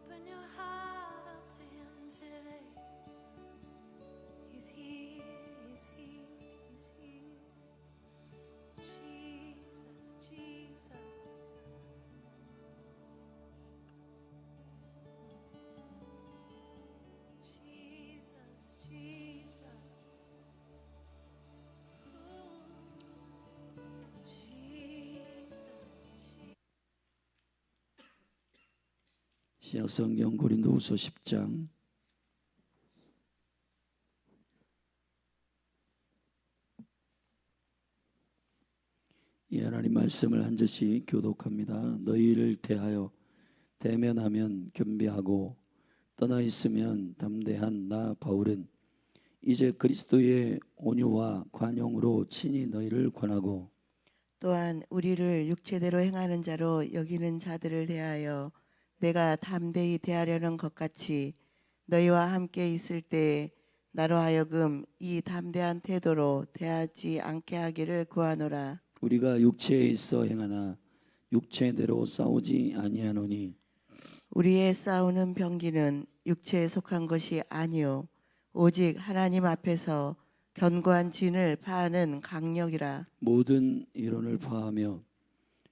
Open your heart up to him today. He's here, he's here, he's here. Jesus, Jesus. Jesus, Jesus. 신약성경 고린도후서 10장 이 하나님 말씀을 한 절씩 교독합니다. 너희를 대하여 대면하면 겸비하고 떠나 있으면 담대한 나 바울은 이제 그리스도의 온유와 관용으로 친히 너희를 권하고 또한 우리를 육체대로 행하는 자로 여기는 자들을 대하여 내가 담대히 대하려는 것 같이 너희와 함께 있을 때 나로 하여금 이 담대한 태도로 대하지 않게 하기를 구하노라. 우리가 육체에 있어 행하나 육체대로 싸우지 아니하노니 우리의 싸우는 병기는 육체에 속한 것이 아니요 오직 하나님 앞에서 견고한 진을 파하는 강력이라. 모든 이론을 파하며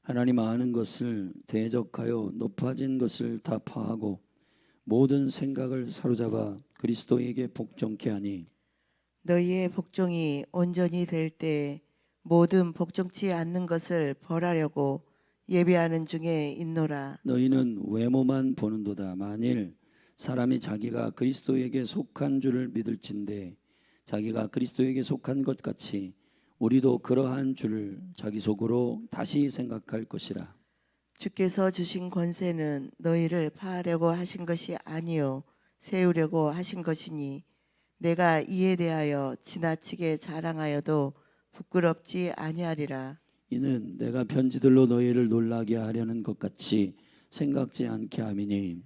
하나님 아는 것을 대적하여 높아진 것을 다 파하고 모든 생각을 사로잡아 그리스도에게 복종케 하니 너희의 복종이 온전히 될 때 모든 복종치 않는 것을 벌하려고 예비하는 중에 있노라. 너희는 외모만 보는도다. 만일 사람이 자기가 그리스도에게 속한 줄을 믿을진대 자기가 그리스도에게 속한 것 같이 우리도 그러한 줄을 자기 속으로 다시 생각할 것이라. 주께서 주신 권세는 너희를 파하려고 하신 것이 아니요 세우려고 하신 것이니 내가 이에 대하여 지나치게 자랑하여도 부끄럽지 아니하리라. 이는 내가 편지들로 너희를 놀라게 하려는 것 같이 생각지 않게 함이니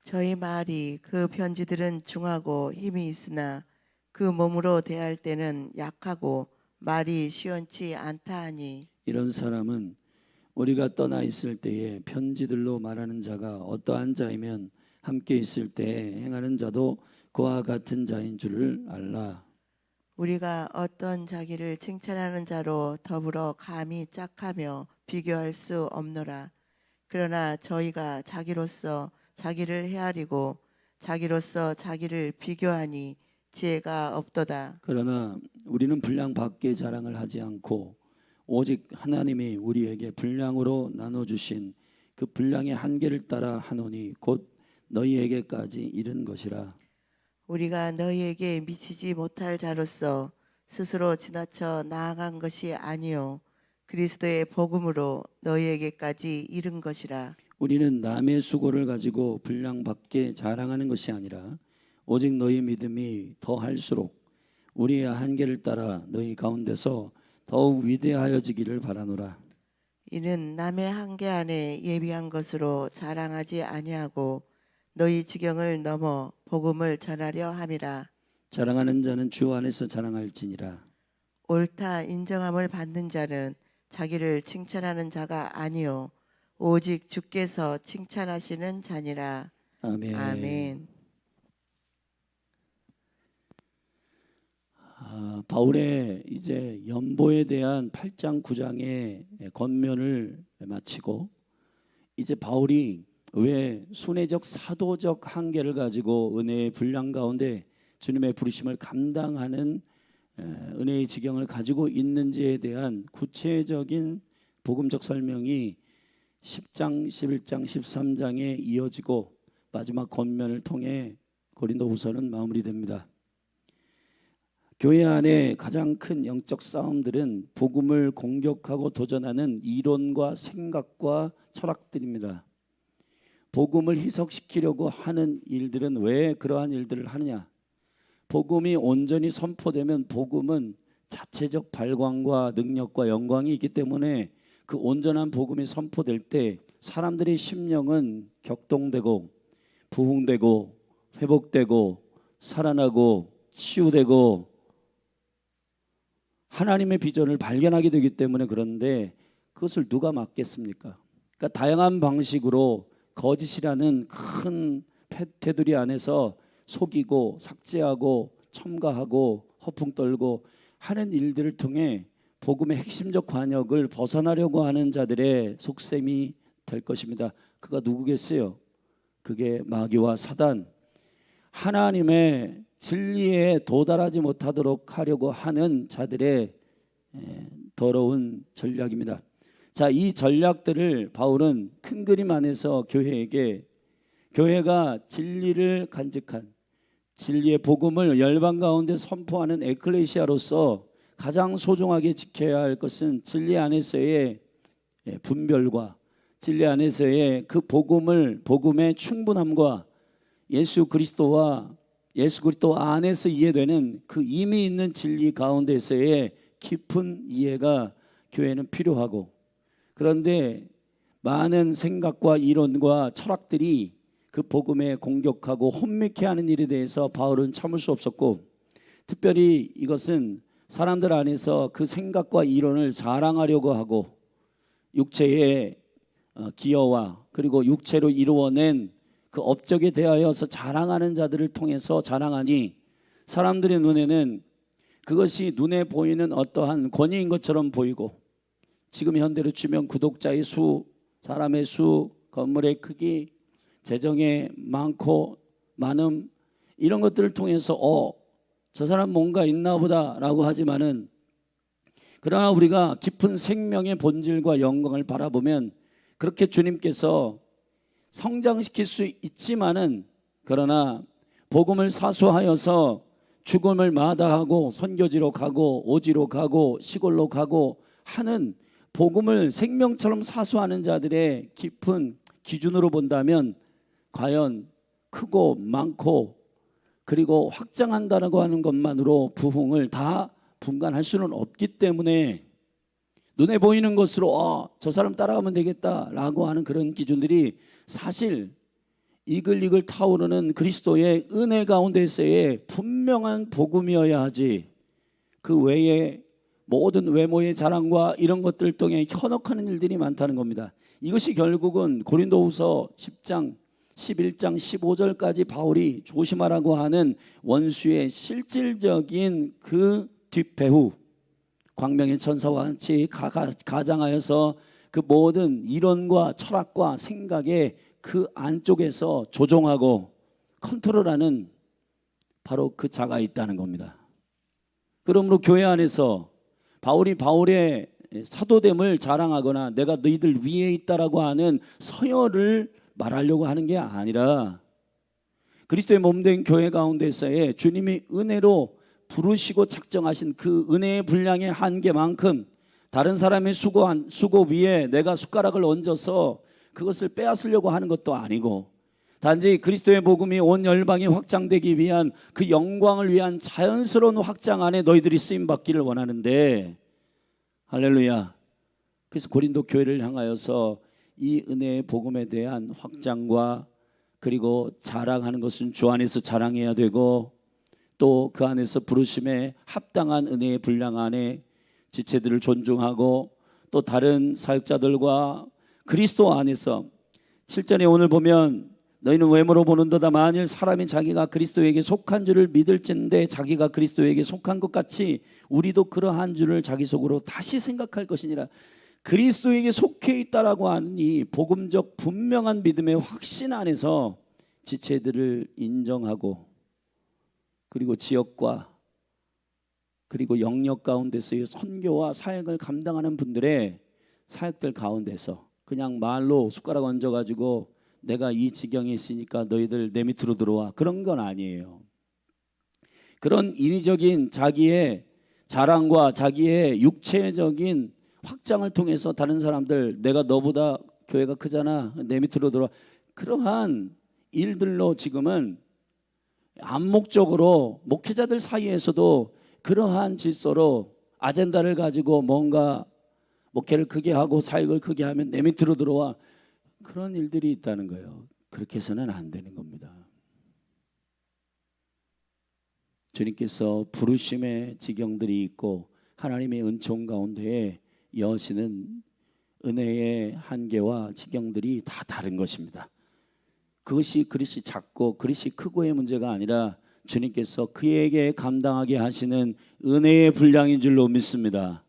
저희 말이 그 편지들은 중하고 힘이 있으나 그 몸으로 대할 때는 약하고 말이 시원치 않다 하니 이런 사람은 우리가 떠나 있을 때에 편지들로 말하는 자가 어떠한 자이면 함께 있을 때에 행하는 자도 그와 같은 자인 줄을 알라. 우리가 어떤 자기를 칭찬하는 자로 더불어 감히 짝하며 비교할 수 없노라. 그러나 저희가 자기로서 자기를 헤아리고 자기로서 자기를 비교하니 지혜가 없도다. 그러나 우리는 분량 밖에 자랑을 하지 않고 오직 하나님이 우리에게 분량으로 나눠주신 그 분량의 한계를 따라 하노니 곧 너희에게까지 이른 것이라. 우리가 너희에게 미치지 못할 자로서 스스로 지나쳐 나아간 것이 아니요 그리스도의 복음으로 너희에게까지 이른 것이라. 우리는 남의 수고를 가지고 분량 밖에 자랑하는 것이 아니라 오직 너희 믿음이 더할수록 우리의 한계를 따라 너희 가운데서 더욱 위대하여지기를 바라노라. 이는 남의 한계 안에 예비한 것으로 자랑하지 아니하고 너희 지경을 넘어 복음을 전하려 함이라. 자랑하는 자는 주 안에서 자랑할지니라. 옳다 인정함을 받는 자는 자기를 칭찬하는 자가 아니요 오직 주께서 칭찬하시는 자니라. 아멘. 아멘. 바울의 이제 연보에 대한 8장 9장의 권면을 마치고 이제 바울이 왜 순회적 사도적 한계를 가지고 은혜의 분량 가운데 주님의 부르심을 감당하는 은혜의 지경을 가지고 있는지에 대한 구체적인 복음적 설명이 10장, 11장, 13장에 이어지고 마지막 권면을 통해 고린도후서는 마무리됩니다. 교회 안에 가장 큰 영적 싸움들은 복음을 공격하고 도전하는 이론과 생각과 철학들입니다. 복음을 희석시키려고 하는 일들은 왜 그러한 일들을 하느냐? 복음이 온전히 선포되면 복음은 자체적 발광과 능력과 영광이 있기 때문에 그 온전한 복음이 선포될 때 사람들의 심령은 격동되고 부흥되고 회복되고 살아나고 치유되고 하나님의 비전을 발견하게 되기 때문에 그런데 그것을 누가 막겠습니까? 그러니까 다양한 방식으로 거짓이라는 큰 테두리 안에서 속이고 삭제하고 첨가하고 허풍 떨고 하는 일들을 통해 복음의 핵심적 관역을 벗어나려고 하는 자들의 속셈이 될 것입니다. 그가 누구겠어요? 그게 마귀와 사단, 하나님의 진리에 도달하지 못하도록 하려고 하는 자들의 더러운 전략입니다. 자, 이 전략들을 바울은 큰 그림 안에서 교회에게, 교회가 진리를 간직한 진리의 복음을 열방 가운데 선포하는 에클레시아로서 가장 소중하게 지켜야 할 것은 진리 안에서의 분별과 진리 안에서의 그 복음의 충분함과 예수 그리스도 안에서 이해되는 그 이미 있는 진리 가운데서의 깊은 이해가 교회는 필요하고, 그런데 많은 생각과 이론과 철학들이 그 복음에 공격하고 혼미케 하는 일에 대해서 바울은 참을 수 없었고, 특별히 이것은 사람들 안에서 그 생각과 이론을 자랑하려고 하고 육체의 기여와 그리고 육체로 이루어낸 그 업적에 대하여서 자랑하는 자들을 통해서 자랑하니 사람들의 눈에는 그것이 눈에 보이는 어떠한 권위인 것처럼 보이고, 지금 현대로 치면 구독자의 수, 사람의 수, 건물의 크기, 재정의 많음, 이런 것들을 통해서 저 사람 뭔가 있나 보다라고 하지만은, 그러나 우리가 깊은 생명의 본질과 영광을 바라보면 그렇게 주님께서 성장시킬 수 있지만은, 그러나 복음을 사수하여서 죽음을 마다하고 선교지로 가고 오지로 가고 시골로 가고 하는 복음을 생명처럼 사수하는 자들의 깊은 기준으로 본다면 과연 크고 많고 그리고 확장한다고 하는 것만으로 부흥을 다 분간할 수는 없기 때문에, 눈에 보이는 것으로 저 사람 따라가면 되겠다라고 하는 그런 기준들이 사실 이글이글 타오르는 그리스도의 은혜 가운데서의 분명한 복음이어야 하지, 그 외에 모든 외모의 자랑과 이런 것들을 통해 현혹하는 일들이 많다는 겁니다. 이것이 결국은 고린도후서 10장 11장 15절까지 바울이 조심하라고 하는 원수의 실질적인 그 뒷배후, 광명의 천사와 같이 가장하여서 그 모든 이론과 철학과 생각의 그 안쪽에서 조종하고 컨트롤하는 바로 그 자가 있다는 겁니다. 그러므로 교회 안에서 바울이 바울의 사도됨을 자랑하거나 내가 너희들 위에 있다라고 하는 서열을 말하려고 하는 게 아니라, 그리스도의 몸된 교회 가운데서의 주님이 은혜로 부르시고 작정하신 그 은혜의 분량의 한계만큼 다른 사람의 수고 위에 내가 숟가락을 얹어서 그것을 빼앗으려고 하는 것도 아니고, 단지 그리스도의 복음이 온 열방에 확장되기 위한 그 영광을 위한 자연스러운 확장 안에 너희들이 쓰임받기를 원하는데, 할렐루야. 그래서 고린도 교회를 향하여서 이 은혜의 복음에 대한 확장과 그리고 자랑하는 것은 주 안에서 자랑해야 되고, 또 그 안에서 부르심에 합당한 은혜의 분량 안에 지체들을 존중하고, 또 다른 사역자들과 그리스도 안에서 7절에 오늘 보면 너희는 외모로 보는도다 만일 사람이 자기가 그리스도에게 속한 줄을 믿을진데 자기가 그리스도에게 속한 것 같이 우리도 그러한 줄을 자기 속으로 다시 생각할 것이니라. 그리스도에게 속해 있다라고 하는 이 복음적 분명한 믿음의 확신 안에서 지체들을 인정하고, 그리고 지역과 그리고 영역 가운데서의 선교와 사역을 감당하는 분들의 사역들 가운데서 그냥 말로 숟가락 얹어가지고 내가 이 지경에 있으니까 너희들 내 밑으로 들어와, 그런 건 아니에요. 그런 인위적인 자기의 자랑과 자기의 육체적인 확장을 통해서 다른 사람들, 내가 너보다 교회가 크잖아, 내 밑으로 들어와, 그러한 일들로 지금은 암묵적으로 목회자들 사이에서도 그러한 질서로 아젠다를 가지고 뭔가 목회를 크게 하고 사역을 크게 하면 내 밑으로 들어와, 그런 일들이 있다는 거예요. 그렇게 해서는 안 되는 겁니다. 주님께서 부르심의 지경들이 있고 하나님의 은총 가운데에 여시는 은혜의 한계와 지경들이 다 다른 것입니다. 그것이 그릇이 작고 그릇이 크고의 문제가 아니라 주님께서 그에게 감당하게 하시는 은혜의 분량인 줄로 믿습니다.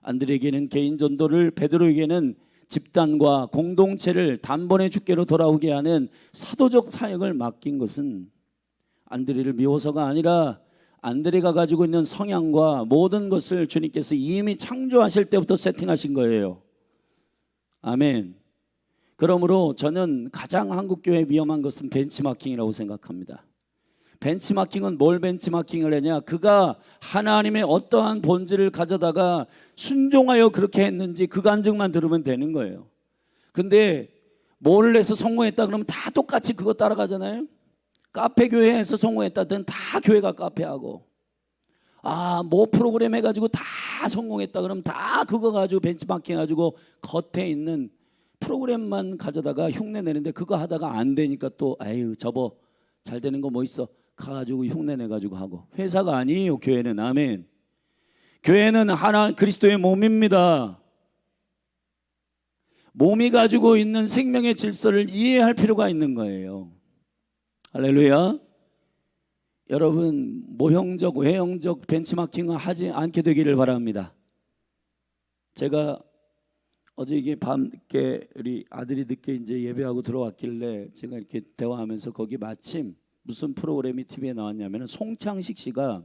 안드레에게는 개인 전도를, 베드로에게는 집단과 공동체를 단번에 주께로 돌아오게 하는 사도적 사역을 맡긴 것은 안드레를 미워서가 아니라 안드레가 가지고 있는 성향과 모든 것을 주님께서 이미 창조하실 때부터 세팅하신 거예요. 아멘. 그러므로 저는 가장 한국교회에 위험한 것은 벤치마킹이라고 생각합니다. 벤치마킹은 뭘 벤치마킹을 하냐? 그가 하나님의 어떠한 본질을 가져다가 순종하여 그렇게 했는지 그 간증만 들으면 되는 거예요. 근데 뭐를 해서 성공했다 그러면 다 똑같이 그거 따라가잖아요. 카페 교회에서 성공했다든 다 교회가 카페하고, 뭐 프로그램 해가지고 다 성공했다 그러면 다 그거 가지고 벤치마킹 해가지고 겉에 있는 프로그램만 가져다가 흉내 내는데, 그거 하다가 안 되니까 또 아유 저거 잘 되는 거 뭐 있어 가가지고 흉내 내가지고 하고. 회사가 아니에요 교회는. 아멘. 교회는 하나 그리스도의 몸입니다. 몸이 가지고 있는 생명의 질서를 이해할 필요가 있는 거예요. 할렐루야. 여러분 모형적 외형적 벤치마킹을 하지 않게 되기를 바랍니다. 제가 어제 이게 밤늦게 우리 아들이 늦게 이제 예배하고 들어왔길래 제가 이렇게 대화하면서 거기 마침 무슨 프로그램이 TV에 나왔냐면 송창식 씨가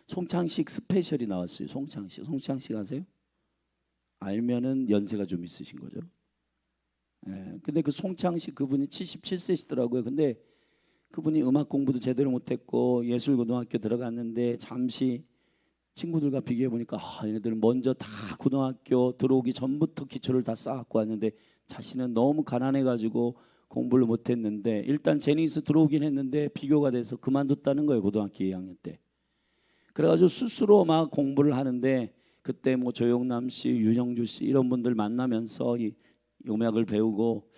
송창식 스페셜이 나왔어요. 송창식 아세요? 알면은 연세가 좀 있으신 거죠. 예. 근데 그 송창식 그분이 77세시더라고요. 근데 그분이 음악 공부도 제대로 못했고 예술고등학교 들어갔는데 잠시 친구들과 비교해 보니까 얘네들은 먼저 다 고등학교 들어오기 전부터 기초를 다 쌓았고 왔는데 자신은 너무 가난해 가지고 공부를 못했는데 일단 제니스 들어오긴 했는데 비교가 돼서 그만뒀다는 거예요. 고등학교 2학년 때. 그래가지고 스스로 막 공부를 하는데 그때 뭐 조영남 씨, 윤영주 씨 이런 분들 만나면서 이 음악을 배우고,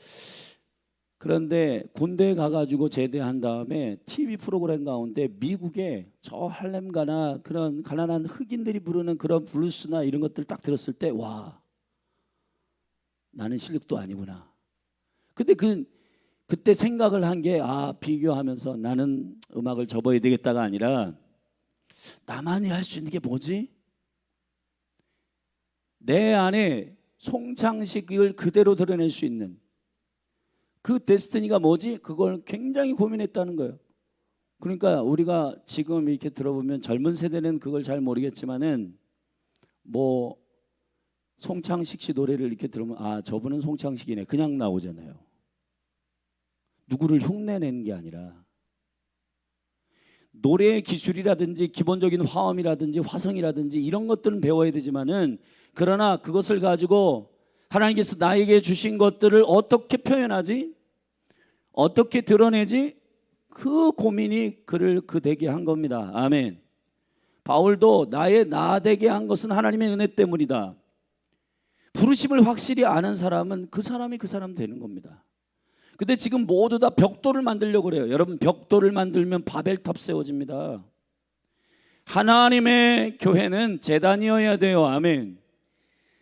그런데 군대에 가가지고 제대한 다음에 TV 프로그램 가운데 미국의 저 할렘가나 그런 가난한 흑인들이 부르는 그런 블루스나 이런 것들 딱 들었을 때 와, 나는 실력도 아니구나. 근데 그때 생각을 한 게 비교하면서 나는 음악을 접어야 되겠다가 아니라 나만이 할 수 있는 게 뭐지? 내 안에 송창식을 그대로 드러낼 수 있는 그 데스티니가 뭐지? 그걸 굉장히 고민했다는 거예요. 그러니까 우리가 지금 이렇게 들어보면 젊은 세대는 그걸 잘 모르겠지만은 뭐 송창식 씨 노래를 이렇게 들으면 저분은 송창식이네 그냥 나오잖아요. 누구를 흉내내는 게 아니라 노래의 기술이라든지 기본적인 화음이라든지 화성이라든지 이런 것들은 배워야 되지만은, 그러나 그것을 가지고 하나님께서 나에게 주신 것들을 어떻게 표현하지? 어떻게 드러내지? 그 고민이 그를 그되게 한 겁니다. 아멘. 바울도 나의 나되게 한 것은 하나님의 은혜 때문이다. 부르심을 확실히 아는 사람은 그 사람이 그 사람 되는 겁니다. 근데 지금 모두 다 벽돌을 만들려고 그래요. 여러분 벽돌을 만들면 바벨탑 세워집니다. 하나님의 교회는 제단이어야 돼요. 아멘.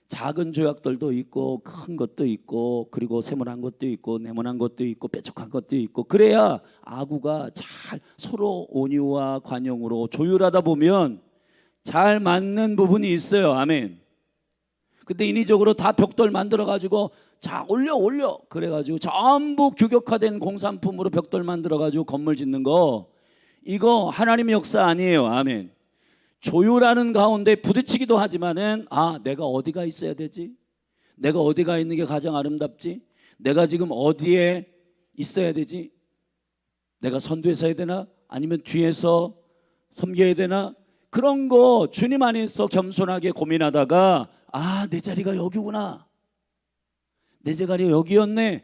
작은 조약들도 있고 큰 것도 있고 그리고 세모난 것도 있고 네모난 것도 있고 뾰족한 것도 있고, 그래야 아구가 잘 서로 온유와 관용으로 조율하다 보면 잘 맞는 부분이 있어요. 아멘. 근데 인위적으로 다 벽돌 만들어 가지고 자 올려 그래가지고 전부 규격화된 공산품으로 벽돌 만들어 가지고 건물 짓는 거, 이거 하나님의 역사 아니에요. 아멘. 조율하는 가운데 부딪히기도 하지만은 내가 어디가 있어야 되지? 내가 어디가 있는 게 가장 아름답지? 내가 지금 어디에 있어야 되지? 내가 선두에서 해야 되나? 아니면 뒤에서 섬겨야 되나? 그런 거 주님 안에서 겸손하게 고민하다가 내 자리가 여기구나. 내 자리가 여기였네.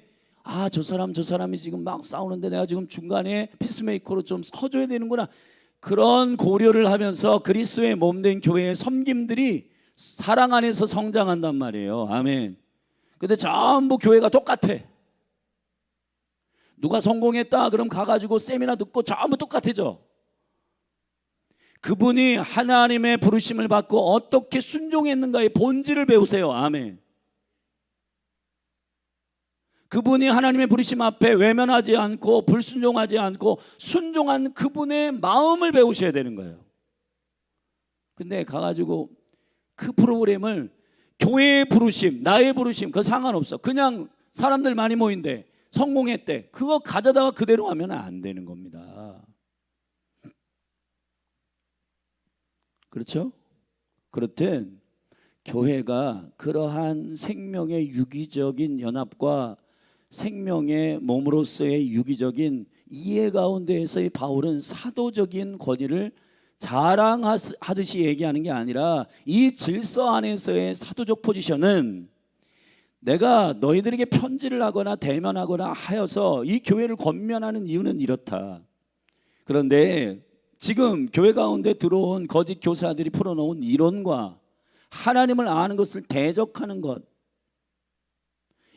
저 사람이 지금 막 싸우는데 내가 지금 중간에 피스메이커로 좀 서줘야 되는구나. 그런 고려를 하면서 그리스도의 몸된 교회의 섬김들이 사랑 안에서 성장한단 말이에요. 아멘. 근데 전부 교회가 똑같아. 누가 성공했다 그럼 가가지고 세미나 듣고 전부 똑같아져. 그분이 하나님의 부르심을 받고 어떻게 순종했는가의 본질을 배우세요. 아멘. 그분이 하나님의 부르심 앞에 외면하지 않고 불순종하지 않고 순종한 그분의 마음을 배우셔야 되는 거예요. 근데 가가지고 그 프로그램을 교회의 부르심, 나의 부르심 그거 상관없어. 그냥 사람들 많이 모인대, 성공했대, 그거 가져다가 그대로 하면 안 되는 겁니다. 그렇죠? 그렇듯 교회가 그러한 생명의 유기적인 연합과 생명의 몸으로서의 유기적인 이해 가운데에서의 바울은 사도적인 권위를 자랑하듯이 얘기하는 게 아니라 이 질서 안에서의 사도적 포지션은 내가 너희들에게 편지를 하거나 대면하거나 하여서 이 교회를 권면하는 이유는 이렇다. 그런데 지금 교회 가운데 들어온 거짓 교사들이 풀어놓은 이론과 하나님을 아는 것을 대적하는 것,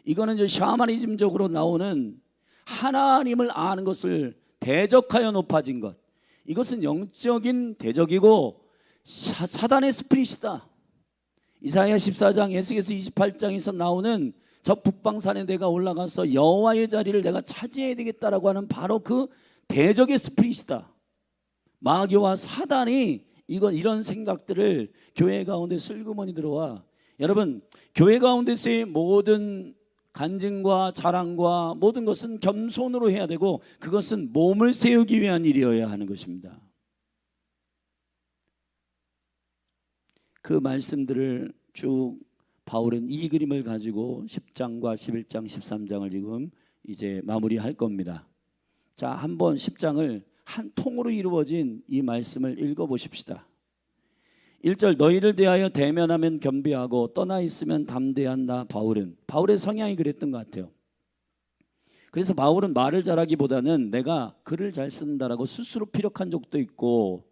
이거는 이제 샤머니즘적으로 나오는 하나님을 아는 것을 대적하여 높아진 것, 이것은 영적인 대적이고 사단의 스피릿이다. 이사야 14장, 에스겔서 28장에서 나오는 저 북방산에 내가 올라가서 여호와의 자리를 내가 차지해야 되겠다라고 하는 바로 그 대적의 스피릿이다. 마귀와 사단이 이런 생각들을 교회 가운데 슬그머니 들어와. 여러분, 교회 가운데서의 모든 간증과 자랑과 모든 것은 겸손으로 해야 되고 그것은 몸을 세우기 위한 일이어야 하는 것입니다. 그 말씀들을 쭉 바울은 이 그림을 가지고 10장과 11장, 13장을 지금 이제 마무리할 겁니다. 자, 한번 10장을 한 통으로 이루어진 이 말씀을 읽어보십시다. 1절, 너희를 대하여 대면하면 겸비하고 떠나 있으면 담대한 나 바울은. 바울의 성향이 그랬던 것 같아요. 그래서 바울은 말을 잘하기보다는 내가 글을 잘 쓴다라고 스스로 피력한 적도 있고,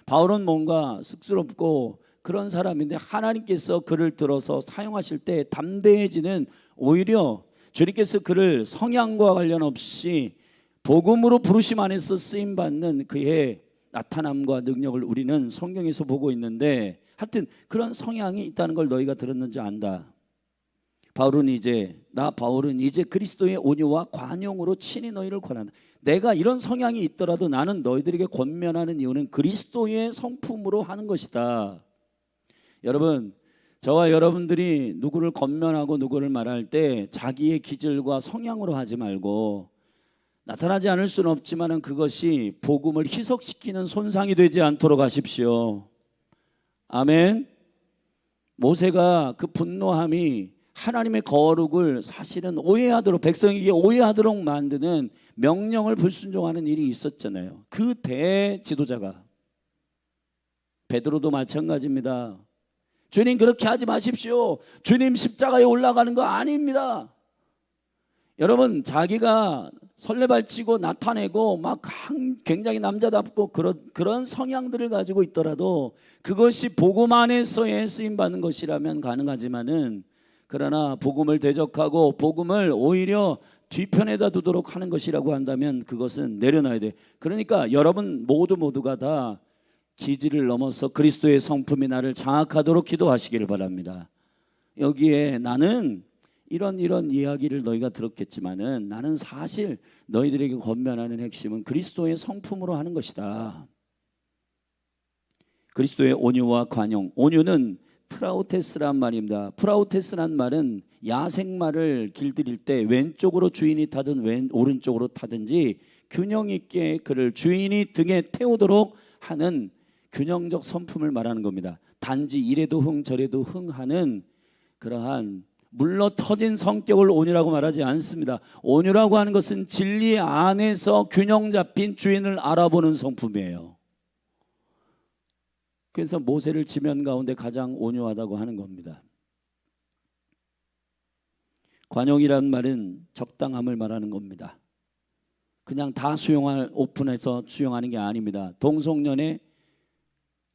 바울은 뭔가 쑥스럽고 그런 사람인데 하나님께서 그를 들어서 사용하실 때 담대해지는, 오히려 주님께서 그를 성향과 관련 없이 복음으로 부르심 안에서 쓰임받는 그의 나타남과 능력을 우리는 성경에서 보고 있는데, 하여튼 그런 성향이 있다는 걸 너희가 들었는지 안다. 바울은 이제 그리스도의 온유와 관용으로 친히 너희를 권한다. 내가 이런 성향이 있더라도 나는 너희들에게 권면하는 이유는 그리스도의 성품으로 하는 것이다. 여러분, 저와 여러분들이 누구를 권면하고 누구를 말할 때 자기의 기질과 성향으로 하지 말고, 나타나지 않을 수는 없지만 그것이 복음을 희석시키는 손상이 되지 않도록 하십시오. 아멘. 모세가 그 분노함이 하나님의 거룩을 사실은 오해하도록, 백성에게 오해하도록 만드는 명령을 불순종하는 일이 있었잖아요. 그 대지도자가. 베드로도 마찬가지입니다. 주님 그렇게 하지 마십시오. 주님 십자가에 올라가는 거 아닙니다. 여러분, 자기가 설레발치고 나타내고 막 굉장히 남자답고 그런 성향들을 가지고 있더라도 그것이 복음 안에서의 쓰임받는 것이라면 가능하지만은, 그러나 복음을 대적하고 복음을 오히려 뒤편에다 두도록 하는 것이라고 한다면 그것은 내려놔야 돼. 그러니까 여러분 모두가 다 기질을 넘어서 그리스도의 성품이 나를 장악하도록 기도하시기를 바랍니다. 여기에 나는 이런 이야기를 너희가 들었겠지만은 나는 사실 너희들에게 권면하는 핵심은 그리스도의 성품으로 하는 것이다. 그리스도의 온유와 관용. 온유는 프라우테스란 말입니다. 프라우테스란 말은 야생마를 길들일 때 왼쪽으로 주인이 타든 오른쪽으로 타든지 균형 있게 그를 주인이 등에 태우도록 하는 균형적 성품을 말하는 겁니다. 단지 이래도 흥 저래도 흥하는 그러한 물러 터진 성격을 온유라고 말하지 않습니다. 온유라고 하는 것은 진리 안에서 균형 잡힌 주인을 알아보는 성품이에요. 그래서 모세를 지면 가운데 가장 온유하다고 하는 겁니다. 관용이라는 말은 적당함을 말하는 겁니다. 그냥 다 오픈해서 수용하는 게 아닙니다. 동성연애,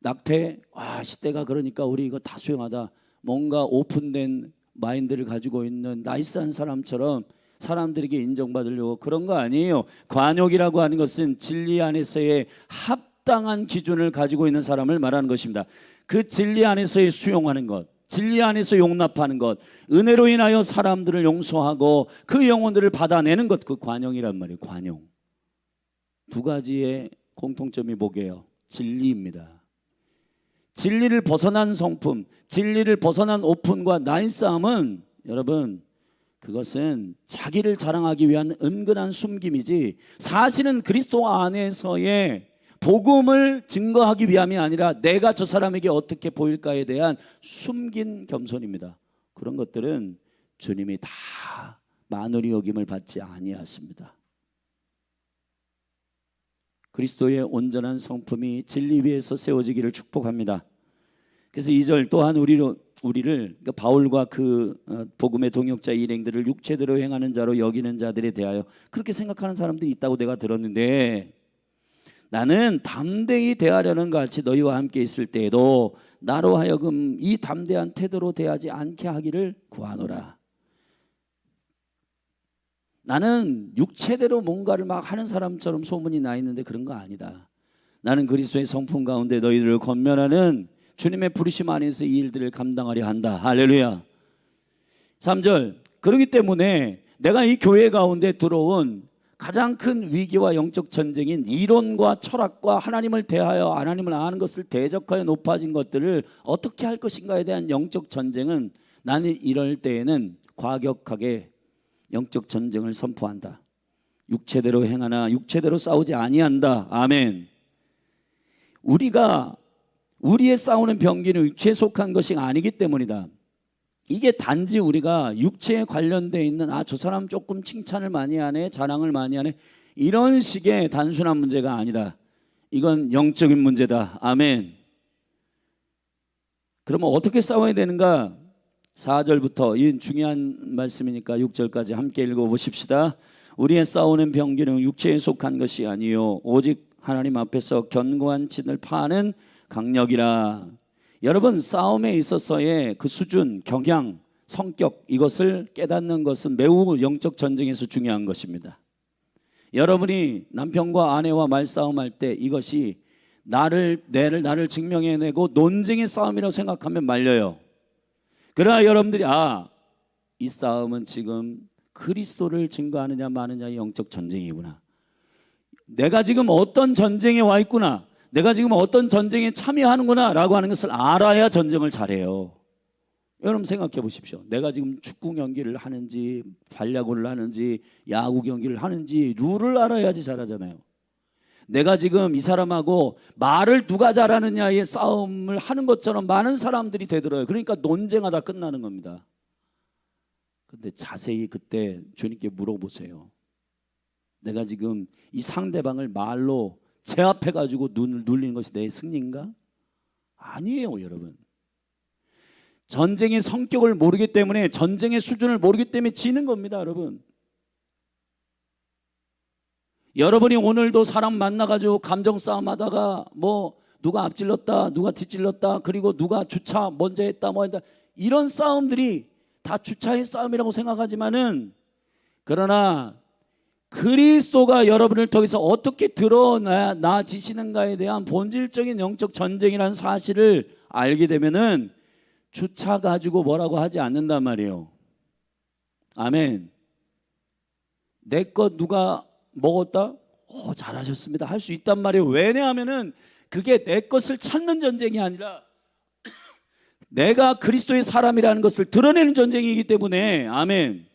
낙태, 시대가 그러니까 우리 이거 다 수용하다. 뭔가 오픈된 마인드를 가지고 있는 나이스한 사람처럼 사람들에게 인정받으려고 그런 거 아니에요. 관용이라고 하는 것은 진리 안에서의 합당한 기준을 가지고 있는 사람을 말하는 것입니다. 그 진리 안에서의 수용하는 것, 진리 안에서 용납하는 것, 은혜로 인하여 사람들을 용서하고 그 영혼들을 받아내는 것, 그 관용이란 말이에요. 관용. 두 가지의 공통점이 뭐게요? 진리입니다. 진리를 벗어난 성품, 진리를 벗어난 오픈과 나의 싸움은 여러분, 그것은 자기를 자랑하기 위한 은근한 숨김이지 사실은 그리스도 안에서의 복음을 증거하기 위함이 아니라 내가 저 사람에게 어떻게 보일까에 대한 숨긴 겸손입니다. 그런 것들은 주님이 다 만홀히 여김을 받지 아니하십니다. 그리스도의 온전한 성품이 진리 위에서 세워지기를 축복합니다. 그래서 2절 또한 우리를 그러니까 바울과 그 복음의 동역자 일행들을 육체대로 행하는 자로 여기는 자들에 대하여 그렇게 생각하는 사람들이 있다고 내가 들었는데, 나는 담대히 대하려는 것 같이 너희와 함께 있을 때에도 나로 하여금 이 담대한 태도로 대하지 않게 하기를 구하노라. 나는 육체대로 뭔가를 막 하는 사람처럼 소문이 나 있는데 그런 거 아니다. 나는 그리스도의 성품 가운데 너희들을 권면하는 주님의 부르심 안에서 이 일들을 감당하려 한다. 할렐루야. 3절, 그렇기 때문에 내가 이 교회 가운데 들어온 가장 큰 위기와 영적 전쟁인 이론과 철학과 하나님을 대하여 하나님을 아는 것을 대적하여 높아진 것들을 어떻게 할 것인가에 대한 영적 전쟁은 나는 이럴 때에는 과격하게 영적 전쟁을 선포한다. 육체대로 행하나 육체대로 싸우지 아니한다. 아멘. 우리의 싸우는 병기는 육체에 속한 것이 아니기 때문이다. 이게 단지 우리가 육체에 관련되어 있는 저 사람 조금 칭찬을 많이 하네, 자랑을 많이 하네, 이런 식의 단순한 문제가 아니다. 이건 영적인 문제다. 아멘. 그러면 어떻게 싸워야 되는가? 4절부터, 이 중요한 말씀이니까 6절까지 함께 읽어보십시다. 우리의 싸우는 병기는 육체에 속한 것이 아니요 오직 하나님 앞에서 견고한 진을 파는 강력이라. 여러분, 싸움에 있어서의 그 수준, 경향, 성격, 이것을 깨닫는 것은 매우 영적 전쟁에서 중요한 것입니다. 여러분이 남편과 아내와 말싸움할 때 이것이 나를 증명해내고 논쟁의 싸움이라고 생각하면 말려요. 그러나 여러분들이 이 싸움은 지금 그리스도를 증거하느냐 마느냐의 영적 전쟁이구나. 내가 지금 어떤 전쟁에 와 있구나, 내가 지금 어떤 전쟁에 참여하는구나 라고 하는 것을 알아야 전쟁을 잘해요. 여러분 생각해 보십시오. 내가 지금 축구 경기를 하는지 발야구를 하는지 야구 경기를 하는지 룰을 알아야지 잘하잖아요. 내가 지금 이 사람하고 말을 누가 잘하느냐의 싸움을 하는 것처럼 많은 사람들이 되들어요. 그러니까 논쟁하다 끝나는 겁니다. 근데 자세히 그때 주님께 물어보세요. 내가 지금 이 상대방을 말로 제압해가지고 눈을 눌리는 것이 내 승리인가? 아니에요, 여러분. 전쟁의 성격을 모르기 때문에, 전쟁의 수준을 모르기 때문에 지는 겁니다, 여러분. 여러분이 오늘도 사람 만나가지고 감정 싸움하다가 누가 앞질렀다, 누가 뒷질렀다, 그리고 누가 주차 먼저 했다, 이런 싸움들이 다 주차의 싸움이라고 생각하지만은, 그러나 그리스도가 여러분을 통해서 어떻게 드러나지시는가에 대한 본질적인 영적 전쟁이라는 사실을 알게 되면은 주차 가지고 뭐라고 하지 않는단 말이에요. 아멘. 내 것 누가 먹었다? 잘하셨습니다. 할 수 있단 말이에요. 왜냐하면은 그게 내 것을 찾는 전쟁이 아니라 내가 그리스도의 사람이라는 것을 드러내는 전쟁이기 때문에. 아멘.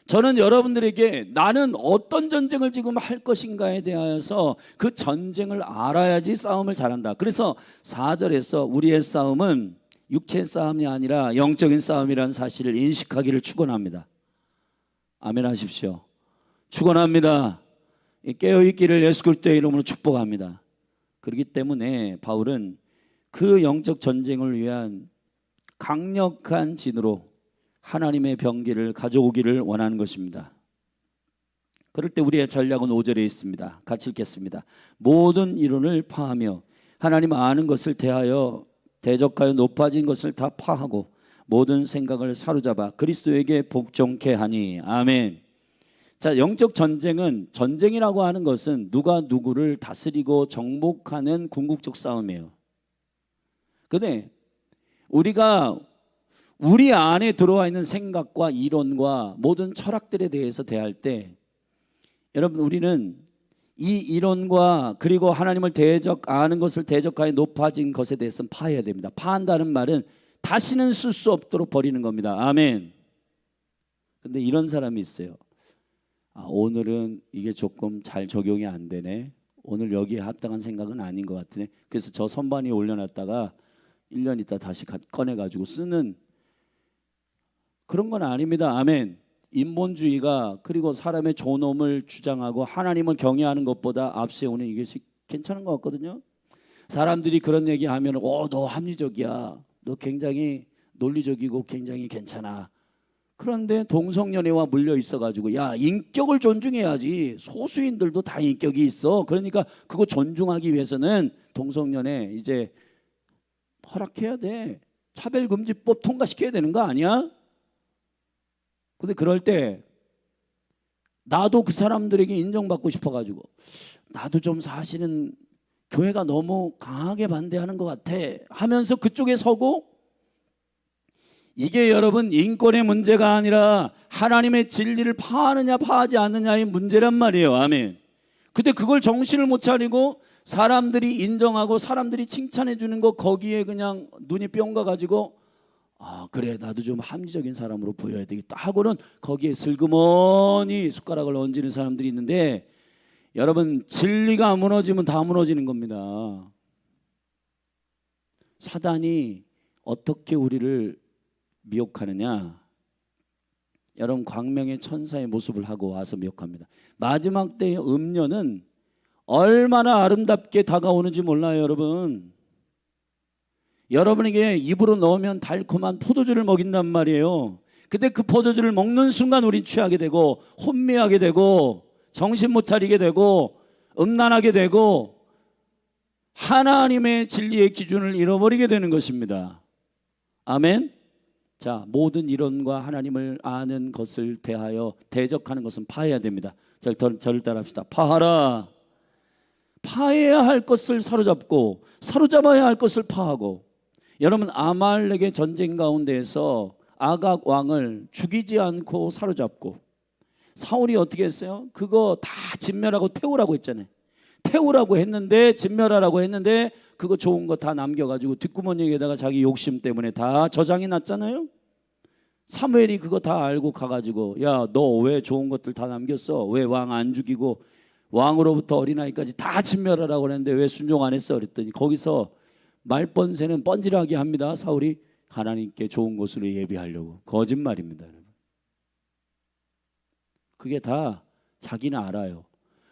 저는 여러분들에게 나는 어떤 전쟁을 지금 할 것인가에 대하여서 그 전쟁을 알아야지 싸움을 잘한다. 그래서 4절에서 우리의 싸움은 육체의 싸움이 아니라 영적인 싸움이라는 사실을 인식하기를 축원합니다. 아멘 하십시오. 축원합니다. 깨어있기를 예수 그리스도의 이름으로 축복합니다. 그렇기 때문에 바울은 그 영적 전쟁을 위한 강력한 진으로 하나님의 병기를 가져오기를 원하는 것입니다. 그럴 때 우리의 전략은 5절에 있습니다. 같이 읽겠습니다. 모든 이론을 파하며 하나님 아는 것을 대적하여 높아진 것을 다 파하고 모든 생각을 사로잡아 그리스도에게 복종케 하니. 아멘. 자, 영적 전쟁은, 전쟁이라고 하는 것은 누가 누구를 다스리고 정복하는 궁극적 싸움이에요. 근데 우리가 우리 안에 들어와 있는 생각과 이론과 모든 철학들에 대해서 대할 때 여러분 우리는 이 이론과 그리고 하나님을 아는 것을 대적하여 높아진 것에 대해서는 파해야 됩니다. 파한다는 말은 다시는 쓸 수 없도록 버리는 겁니다. 아멘. 근데 이런 사람이 있어요. 오늘은 이게 조금 잘 적용이 안 되네. 오늘 여기에 합당한 생각은 아닌 것 같으네. 그래서 저 선반 위에 올려놨다가 1년 있다 다시 꺼내가지고 쓰는 그런 건 아닙니다. 아멘. 인본주의가 그리고 사람의 존엄을 주장하고 하나님을 경외하는 것보다 앞세우는 이것이 괜찮은 것 같거든요. 사람들이 그런 얘기하면 너 합리적이야. 너 굉장히 논리적이고 굉장히 괜찮아. 그런데 동성연애와 물려 있어가지고 야 인격을 존중해야지. 소수인들도 다 인격이 있어. 그러니까 그거 존중하기 위해서는 동성연애 이제 허락해야 돼. 차별금지법 통과시켜야 되는 거 아니야? 근데 그럴 때 나도 그 사람들에게 인정받고 싶어가지고 나도 좀 사실은 교회가 너무 강하게 반대하는 것 같아 하면서 그쪽에 서고 이게 여러분 인권의 문제가 아니라 하나님의 진리를 파하느냐 파하지 않느냐의 문제란 말이에요. 아멘. 근데 그걸 정신을 못 차리고 사람들이 인정하고 사람들이 칭찬해 주는 거 거기에 그냥 눈이 뿅 가가지고 그래 나도 좀 합리적인 사람으로 보여야 되겠다 하고는 거기에 슬그머니 숟가락을 얹는 사람들이 있는데 여러분 진리가 무너지면 다 무너지는 겁니다. 사단이 어떻게 우리를 미혹하느냐. 여러분 광명의 천사의 모습을 하고 와서 미혹합니다. 마지막 때의 음료는 얼마나 아름답게 다가오는지 몰라요. 여러분에게 입으로 넣으면 달콤한 포도주를 먹인단 말이에요. 근데 그 포도주를 먹는 순간 우린 취하게 되고 혼미하게 되고 정신 못 차리게 되고 음란하게 되고 하나님의 진리의 기준을 잃어버리게 되는 것입니다. 아멘. 자, 모든 이론과 하나님을 아는 것을 대하여 대적하는 것은 파해야 됩니다. 저를 따라합시다. 파하라. 파해야 할 것을 사로잡고 사로잡아야 할 것을 파하고. 여러분 아말렉의 전쟁 가운데에서 아각 왕을 죽이지 않고 사로잡고 사울이 어떻게 했어요? 그거 다 진멸하고 태우라고 했잖아요. 태우라고 했는데 진멸하라고 했는데 그거 좋은 거 다 남겨가지고 뒷구멍에다가 자기 욕심 때문에 다 저장해 놨잖아요. 사무엘이 그거 다 알고 가가지고 야 너 왜 좋은 것들 다 남겼어? 왜 왕 안 죽이고 왕으로부터 어린아이까지 다 진멸하라고 했는데 왜 순종 안 했어? 그랬더니 거기서 말번세는 뻔질하게 합니다. 사울이 하나님께 좋은 것으로 예비하려고. 거짓말입니다. 그게 다 자기는 알아요.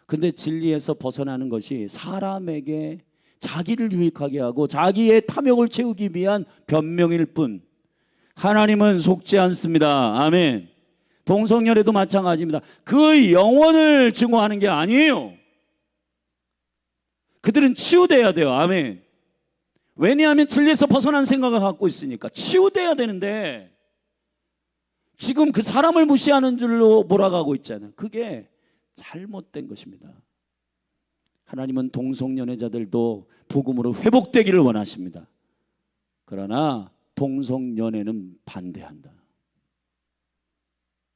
근데 진리에서 벗어나는 것이 사람에게 자기를 유익하게 하고 자기의 탐욕을 채우기 위한 변명일 뿐 하나님은 속지 않습니다. 아멘. 동성연애도 마찬가지입니다. 그 영혼을 증오하는 게 아니에요. 그들은 치유돼야 돼요. 아멘. 왜냐하면 진리에서 벗어난 생각을 갖고 있으니까 치유돼야 되는데 지금 그 사람을 무시하는 줄로 몰아가고 있잖아요. 그게 잘못된 것입니다. 하나님은 동성연애자들도 복음으로 회복되기를 원하십니다. 그러나 동성연애는 반대한다.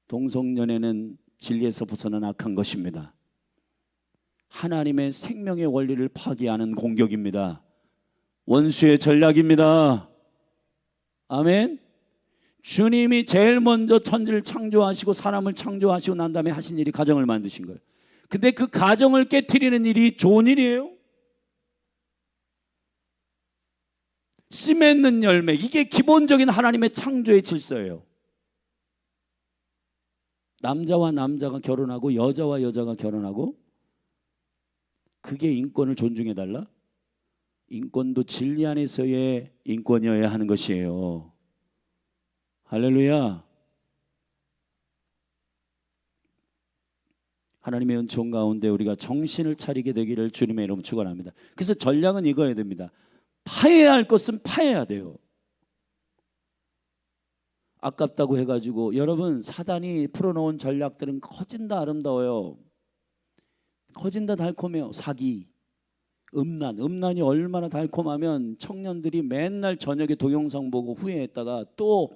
동성연애는 진리에서 벗어난 악한 것입니다. 하나님의 생명의 원리를 파괴하는 공격입니다. 원수의 전략입니다. 아멘. 주님이 제일 먼저 천지를 창조하시고 사람을 창조하시고 난 다음에 하신 일이 가정을 만드신 거예요. 근데 그 가정을 깨트리는 일이 좋은 일이에요? 씨 맺는 열매, 이게 기본적인 하나님의 창조의 질서예요. 남자와 남자가 결혼하고 여자와 여자가 결혼하고 그게 인권을 존중해달라? 인권도 진리 안에서의 인권이어야 하는 것이에요. 할렐루야. 하나님의 은총 가운데 우리가 정신을 차리게 되기를 주님의 이름으로 축원합니다. 그래서 전략은 이거여야 됩니다. 파해야 할 것은 파해야 돼요. 아깝다고 해가지고 여러분 사단이 풀어놓은 전략들은 커진다 아름다워요. 커진다 달콤해요. 사기, 음란이 얼마나 달콤하면 청년들이 맨날 저녁에 동영상 보고 후회했다가 또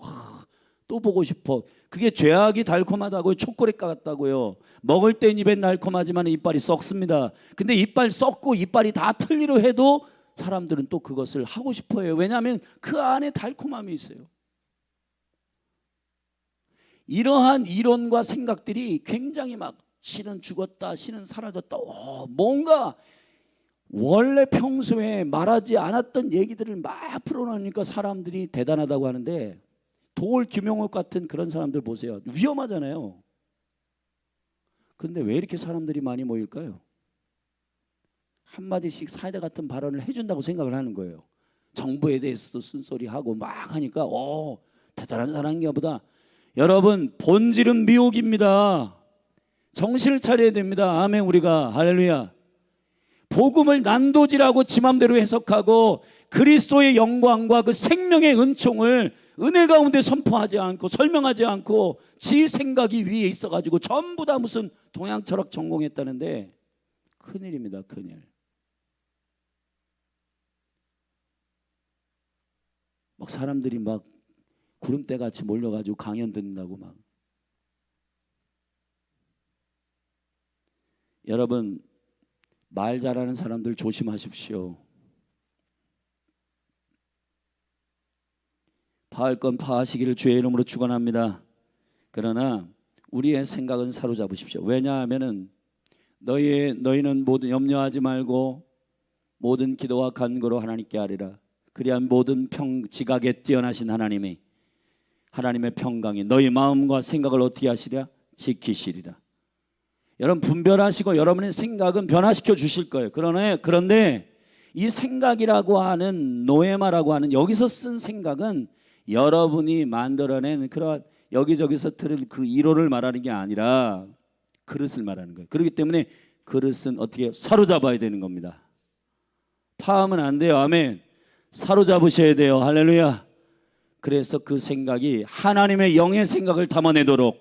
보고 싶어. 그게 죄악이 달콤하다고요? 초콜릿 같다고요? 먹을 땐 입엔 달콤하지만 이빨이 썩습니다. 근데 이빨 썩고 이빨이 다 틀리로 해도 사람들은 또 그것을 하고 싶어 해요. 왜냐하면 그 안에 달콤함이 있어요. 이러한 이론과 생각들이 굉장히 막 신은 죽었다, 신은 사라졌다, 뭔가 원래 평소에 말하지 않았던 얘기들을 막 풀어놓으니까 사람들이 대단하다고 하는데, 도올 김용옥 같은 그런 사람들 보세요. 위험하잖아요. 근데 왜 이렇게 사람들이 많이 모일까요? 한마디씩 사이다 같은 발언을 해준다고 생각을 하는 거예요. 정부에 대해서도 쓴소리하고 막 하니까 대단한 사람인가 보다. 여러분, 본질은 미혹입니다. 정신을 차려야 됩니다. 아멘. 우리가 할렐루야. 복음을 난도질하고 지 맘대로 해석하고 그리스도의 영광과 그 생명의 은총을 은혜 가운데 선포하지 않고 설명하지 않고 지 생각이 위에 있어가지고 전부 다 무슨 동양 철학 전공했다는데 큰일입니다. 큰일. 막 사람들이 막 구름대같이 몰려가지고 강연 듣는다고 막. 여러분, 말 잘하는 사람들 조심하십시오. 파할 건 파하시기를 주의 이름으로 축원합니다. 그러나 우리의 생각은 사로잡으십시오. 왜냐하면은 너희는 모든 염려하지 말고 모든 기도와 간구로 하나님께 아뢰라. 그리한 모든 지각에 뛰어나신 하나님의 평강이 너희 마음과 생각을 어떻게 하시랴? 지키시리라. 여러분, 분별하시고 여러분의 생각은 변화시켜 주실 거예요. 그런데 이 생각이라고 하는 노에마라고 하는 여기서 쓴 생각은 여러분이 만들어낸 그런 여기저기서 들은 그 이론을 말하는 게 아니라 그릇을 말하는 거예요. 그렇기 때문에 그릇은 어떻게 사로잡아야 되는 겁니다. 파하면 안 돼요. 아멘. 사로잡으셔야 돼요. 할렐루야. 그래서 그 생각이 하나님의 영의 생각을 담아내도록,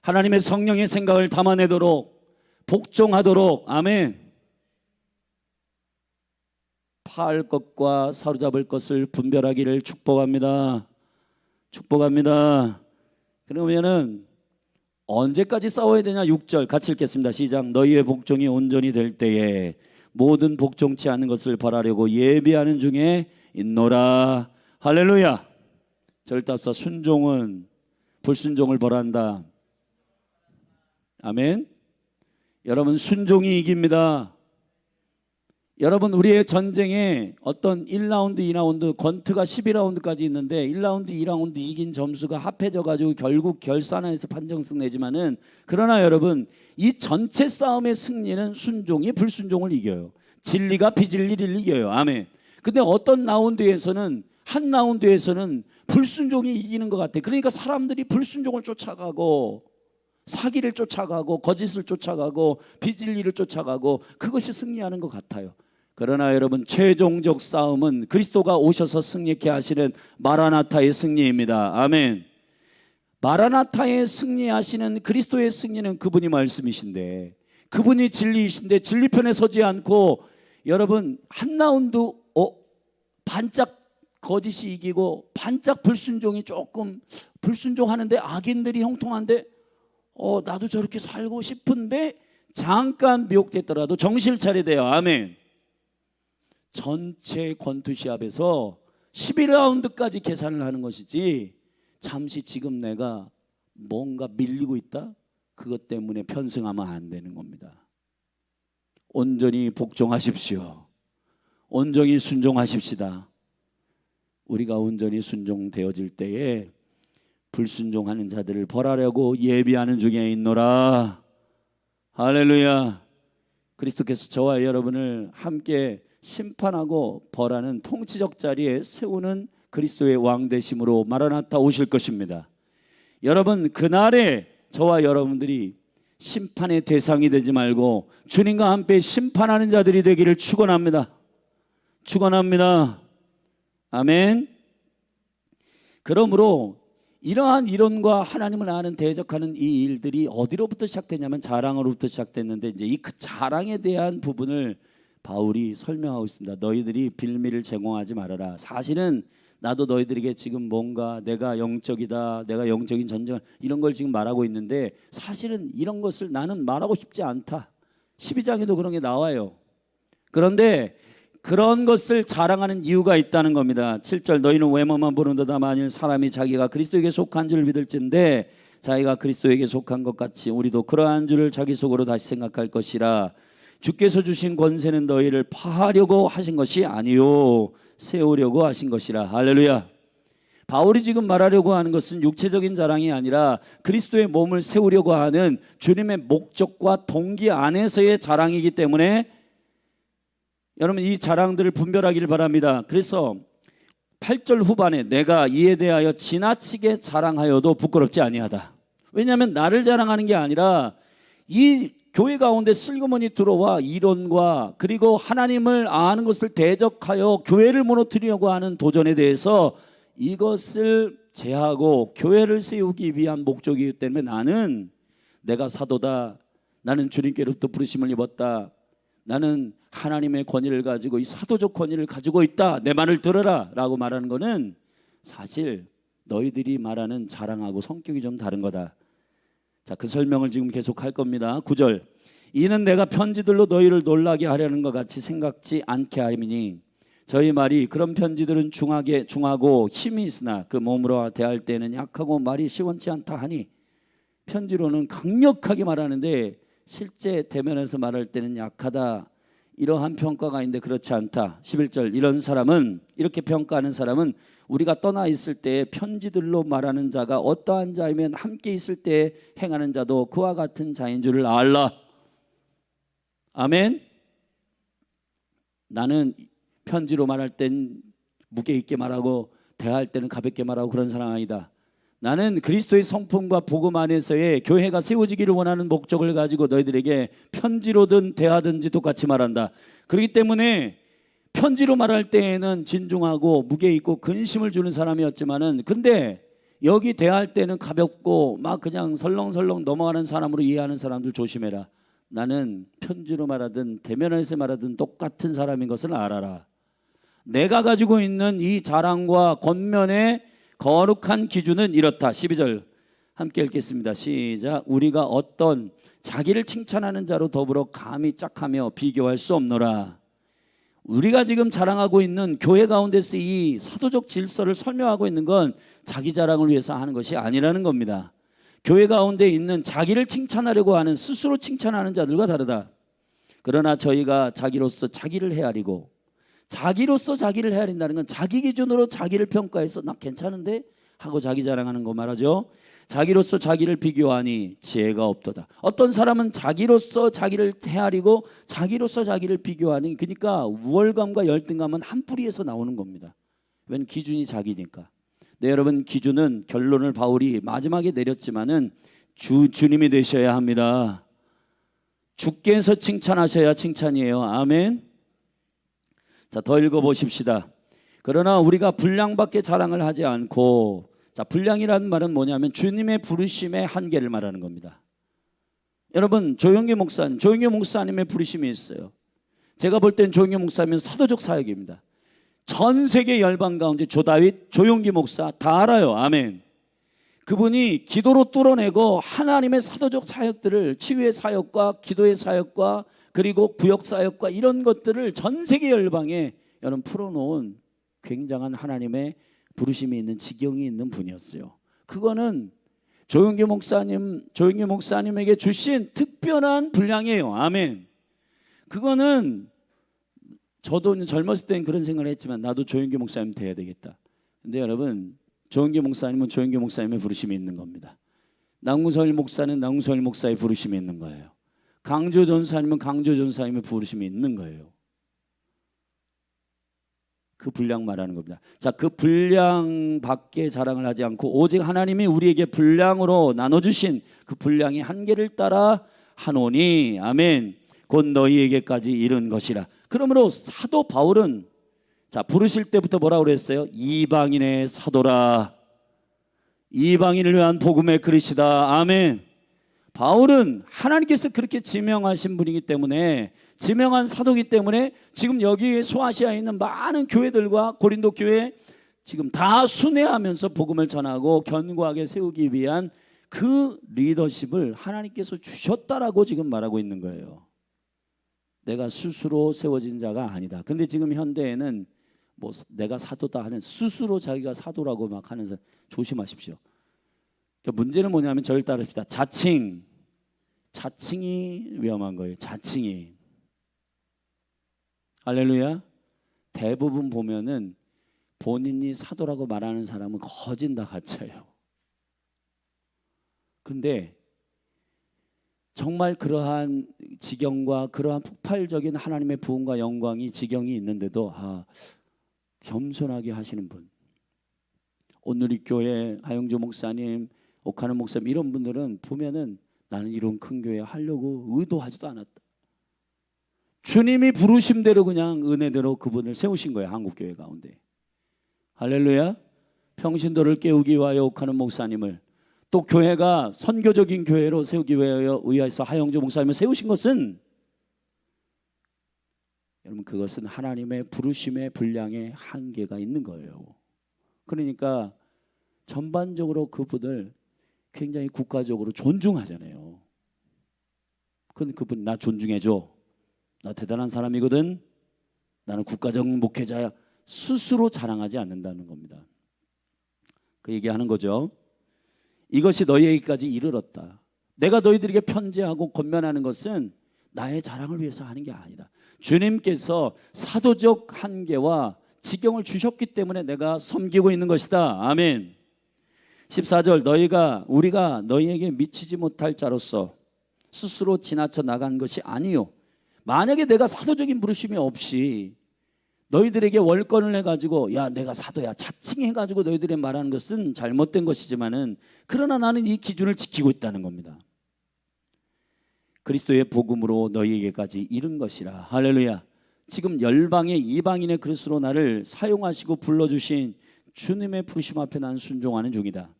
하나님의 성령의 생각을 담아내도록, 복종하도록. 아멘. 파할 것과 사로잡을 것을 분별하기를 축복합니다. 축복합니다. 그러면은 언제까지 싸워야 되냐? 6절 같이 읽겠습니다. 시작. 너희의 복종이 온전히 될 때에 모든 복종치 않는 것을 벌하려고 예비하는 중에 있노라. 할렐루야. 절답사 순종은 불순종을 벌한다. 아멘. 여러분, 순종이 이깁니다. 여러분, 우리의 전쟁에 어떤 1라운드, 2라운드, 권투가 12라운드까지 있는데 1라운드, 2라운드 이긴 점수가 합해져 가지고 결국 결산에서 판정승 내지만은, 그러나 여러분, 이 전체 싸움의 승리는 순종이 불순종을 이겨요. 진리가 비진리를 이겨요. 아멘. 근데 어떤 라운드에서는, 한 라운드에서는 불순종이 이기는 것 같아. 그러니까 사람들이 불순종을 쫓아가고 사기를 쫓아가고 거짓을 쫓아가고 비진리를 쫓아가고 그것이 승리하는 것 같아요. 그러나 여러분, 최종적 싸움은 그리스도가 오셔서 승리케 하시는 마라나타의 승리입니다. 아멘. 마라나타의 승리하시는 그리스도의 승리는 그분이 말씀이신데, 그분이 진리이신데 진리편에 서지 않고 여러분, 한 라운드 반짝 거짓이 이기고 반짝 불순종이 조금 불순종하는데 악인들이 형통한데 나도 저렇게 살고 싶은데 잠깐 미혹됐더라도 정신을 차려야 돼요. 아멘. 전체 권투 시합에서 11라운드까지 계산을 하는 것이지, 잠시 지금 내가 뭔가 밀리고 있다? 그것 때문에 편승하면 안 되는 겁니다. 온전히 복종하십시오. 온전히 순종하십시다. 우리가 온전히 순종되어질 때에 불순종하는 자들을 벌하려고 예비하는 중에 있노라. 할렐루야. 그리스도께서 저와 여러분을 함께 심판하고 벌하는 통치적 자리에 세우는 그리스도의 왕되심으로 마라나타 오실 것입니다. 여러분, 그날에 저와 여러분들이 심판의 대상이 되지 말고 주님과 함께 심판하는 자들이 되기를 축원합니다. 축원합니다. 아멘. 그러므로 이러한 이론과 하나님을 아는 대적하는 이 일들이 어디로부터 시작됐냐면 자랑으로부터 시작됐는데, 이제 이 그 자랑에 대한 부분을 바울이 설명하고 있습니다. 너희들이 빌미를 제공하지 말아라. 사실은 나도 너희들에게 지금 뭔가 내가 영적이다, 내가 영적인 전쟁 이런 걸 지금 말하고 있는데 사실은 이런 것을 나는 말하고 싶지 않다. 12장에도 그런 게 나와요. 그런데 그런 것을 자랑하는 이유가 있다는 겁니다. 7절 너희는 외모만 보는도다 만일 사람이 자기가 그리스도에게 속한 줄 믿을진데 자기가 그리스도에게 속한 것 같이 우리도 그러한 줄을 자기 속으로 다시 생각할 것이라. 주께서 주신 권세는 너희를 파하려고 하신 것이 아니요 세우려고 하신 것이라. 할렐루야. 바울이 지금 말하려고 하는 것은 육체적인 자랑이 아니라 그리스도의 몸을 세우려고 하는 주님의 목적과 동기 안에서의 자랑이기 때문에 여러분 이 자랑들을 분별하기를 바랍니다. 그래서 8절 후반에 내가 이에 대하여 지나치게 자랑하여도 부끄럽지 아니하다. 왜냐하면 나를 자랑하는 게 아니라 이 교회 가운데 슬그머니 들어와 이론과 그리고 하나님을 아는 것을 대적하여 교회를 무너뜨리려고 하는 도전에 대해서 이것을 제하고 교회를 세우기 위한 목적이기 때문에 나는 내가 사도다, 나는 주님께로부터 부르심을 입었다, 나는 하나님의 권위를 가지고 이 사도적 권위를 가지고 있다, 내 말을 들어라 라고 말하는 것은 사실 너희들이 말하는 자랑하고 성격이 좀 다른 거다. 자, 그 설명을 지금 계속 할 겁니다. 9절 이는 내가 편지들로 너희를 놀라게 하려는 것 같이 생각지 않게 함이니 저희 말이 그런 편지들은 중하고 힘이 있으나 그 몸으로 대할 때는 약하고 말이 시원치 않다 하니 편지로는 강력하게 말하는데 실제 대면에서 말할 때는 약하다, 이러한 평가가 있는데 그렇지 않다. 11절 이런 사람은, 이렇게 평가하는 사람은 우리가 떠나 있을 때 편지들로 말하는 자가 어떠한 자이면 함께 있을 때 행하는 자도 그와 같은 자인 줄을 알라. 아멘. 나는 편지로 말할 땐 무게 있게 말하고 대할 때는 가볍게 말하고 그런 사람 아니다. 나는 그리스도의 성품과 복음 안에서의 교회가 세워지기를 원하는 목적을 가지고 너희들에게 편지로든 대하든지 똑같이 말한다. 그렇기 때문에 편지로 말할 때에는 진중하고 무게 있고 근심을 주는 사람이었지만은 근데 여기 대할 때는 가볍고 막 그냥 설렁설렁 넘어가는 사람으로 이해하는 사람들 조심해라. 나는 편지로 말하든 대면에서 말하든 똑같은 사람인 것을 알아라. 내가 가지고 있는 이 자랑과 권면의 거룩한 기준은 이렇다. 12절 함께 읽겠습니다. 시작. 우리가 어떤 자기를 칭찬하는 자로 더불어 감히 짝하며 비교할 수 없노라. 우리가 지금 자랑하고 있는 교회 가운데서 이 사도적 질서를 설명하고 있는 건 자기 자랑을 위해서 하는 것이 아니라는 겁니다. 교회 가운데 있는 자기를 칭찬하려고 하는 스스로 칭찬하는 자들과 다르다. 그러나 저희가 자기로서 자기를 헤아리고, 자기로서 자기를 헤아린다는 건 자기 기준으로 자기를 평가해서 나 괜찮은데 하고 자기 자랑하는 거 말하죠. 자기로서 자기를 비교하니 지혜가 없도다. 어떤 사람은 자기로서 자기를 헤아리고 자기로서 자기를 비교하니, 그러니까 우월감과 열등감은 한 뿌리에서 나오는 겁니다. 왜냐하면 기준이 자기니까. 네, 여러분, 기준은 결론을 바울이 마지막에 내렸지만은 주님이 되셔야 합니다. 주께서 칭찬하셔야 칭찬이에요. 아멘. 자, 더 읽어보십시다. 그러나 우리가 분량밖에 자랑을 하지 않고, 자, 분량이라는 말은 뭐냐면 주님의 부르심의 한계를 말하는 겁니다. 여러분, 조용기 목사님의 부르심이 있어요. 제가 볼 땐 조용기 목사님은 사도적 사역입니다. 전 세계 열방 가운데 조다윗, 조용기 목사 다 알아요. 아멘. 그분이 기도로 뚫어내고 하나님의 사도적 사역들을, 치유의 사역과 기도의 사역과 그리고 구역 사역과 이런 것들을 전 세계 열방에 여러분 풀어놓은 굉장한 하나님의 부르심이 있는, 지경이 있는 분이었어요. 그거는 조용기 목사님에게 주신 특별한 분량이에요. 아멘. 그거는 저도 젊었을 때는 그런 생각을 했지만 나도 조용기 목사님 돼야 되겠다. 근데 여러분, 조용기 목사님은 조용기 목사님의 부르심이 있는 겁니다. 남궁설 목사는 남궁설 목사의 부르심이 있는 거예요. 강조 전사님은 강조 전사님의 부르심이 있는 거예요. 그 분량 말하는 겁니다. 자, 그 분량 밖에 자랑을 하지 않고 오직 하나님이 우리에게 분량으로 나눠주신 그 분량의 한계를 따라 하노니, 아멘, 곧 너희에게까지 이른 것이라. 그러므로 사도 바울은, 자, 부르실 때부터 뭐라고 그랬어요? 이방인의 사도라. 이방인을 위한 복음의 그릇이다. 아멘. 바울은 하나님께서 그렇게 지명하신 분이기 때문에, 지명한 사도이기 때문에 지금 여기 소아시아에 있는 많은 교회들과 고린도 교회 지금 다 순회하면서 복음을 전하고 견고하게 세우기 위한 그 리더십을 하나님께서 주셨다라고 지금 말하고 있는 거예요. 내가 스스로 세워진 자가 아니다. 근데 지금 현대에는 뭐 내가 사도다 하는, 스스로 자기가 사도라고 막 하는 사람 조심하십시오. 그러니까 문제는 뭐냐면 저를 따릅시다. 자칭이 위험한 거예요. 자칭이. 할렐루야. 대부분 보면은 본인이 사도라고 말하는 사람은 거진 다 가짜예요. 근데 정말 그러한 지경과 그러한 폭발적인 하나님의 부흥과 영광이 지경이 있는데도 겸손하게 하시는 분, 오늘 이 교회 하영주 목사님, 옥하는 목사님, 이런 분들은 보면은 나는 이런 큰 교회 하려고 의도하지도 않았다. 주님이 부르심대로 그냥 은혜대로 그분을 세우신 거예요. 한국교회 가운데. 할렐루야. 평신도를 깨우기 위하여 옥하는 목사님을, 또 교회가 선교적인 교회로 세우기 위해서 하영주 목사님을 세우신 것은, 여러분, 그것은 하나님의 부르심의 분량에 한계가 있는 거예요. 그러니까 전반적으로 그분을 굉장히 국가적으로 존중하잖아요. 근데 그분 나 존중해줘, 나 대단한 사람이거든, 나는 국가적 목회자야, 스스로 자랑하지 않는다는 겁니다. 그 얘기하는 거죠. 이것이 너희에게까지 이르렀다. 내가 너희들에게 편지하고 권면하는 것은 나의 자랑을 위해서 하는 게 아니다. 주님께서 사도적 한계와 지경을 주셨기 때문에 내가 섬기고 있는 것이다. 아멘. 14절, 우리가 너희에게 미치지 못할 자로서 스스로 지나쳐 나간 것이 아니요. 만약에 내가 사도적인 부르심이 없이 너희들에게 월권을 해가지고 야 내가 사도야 자칭해가지고 너희들이 말하는 것은 잘못된 것이지만은, 그러나 나는 이 기준을 지키고 있다는 겁니다. 그리스도의 복음으로 너희에게까지 이른 것이라. 할렐루야. 지금 열방의 이방인의 그릇으로 나를 사용하시고 불러주신 주님의 부르심 앞에 나는 순종하는 중이다.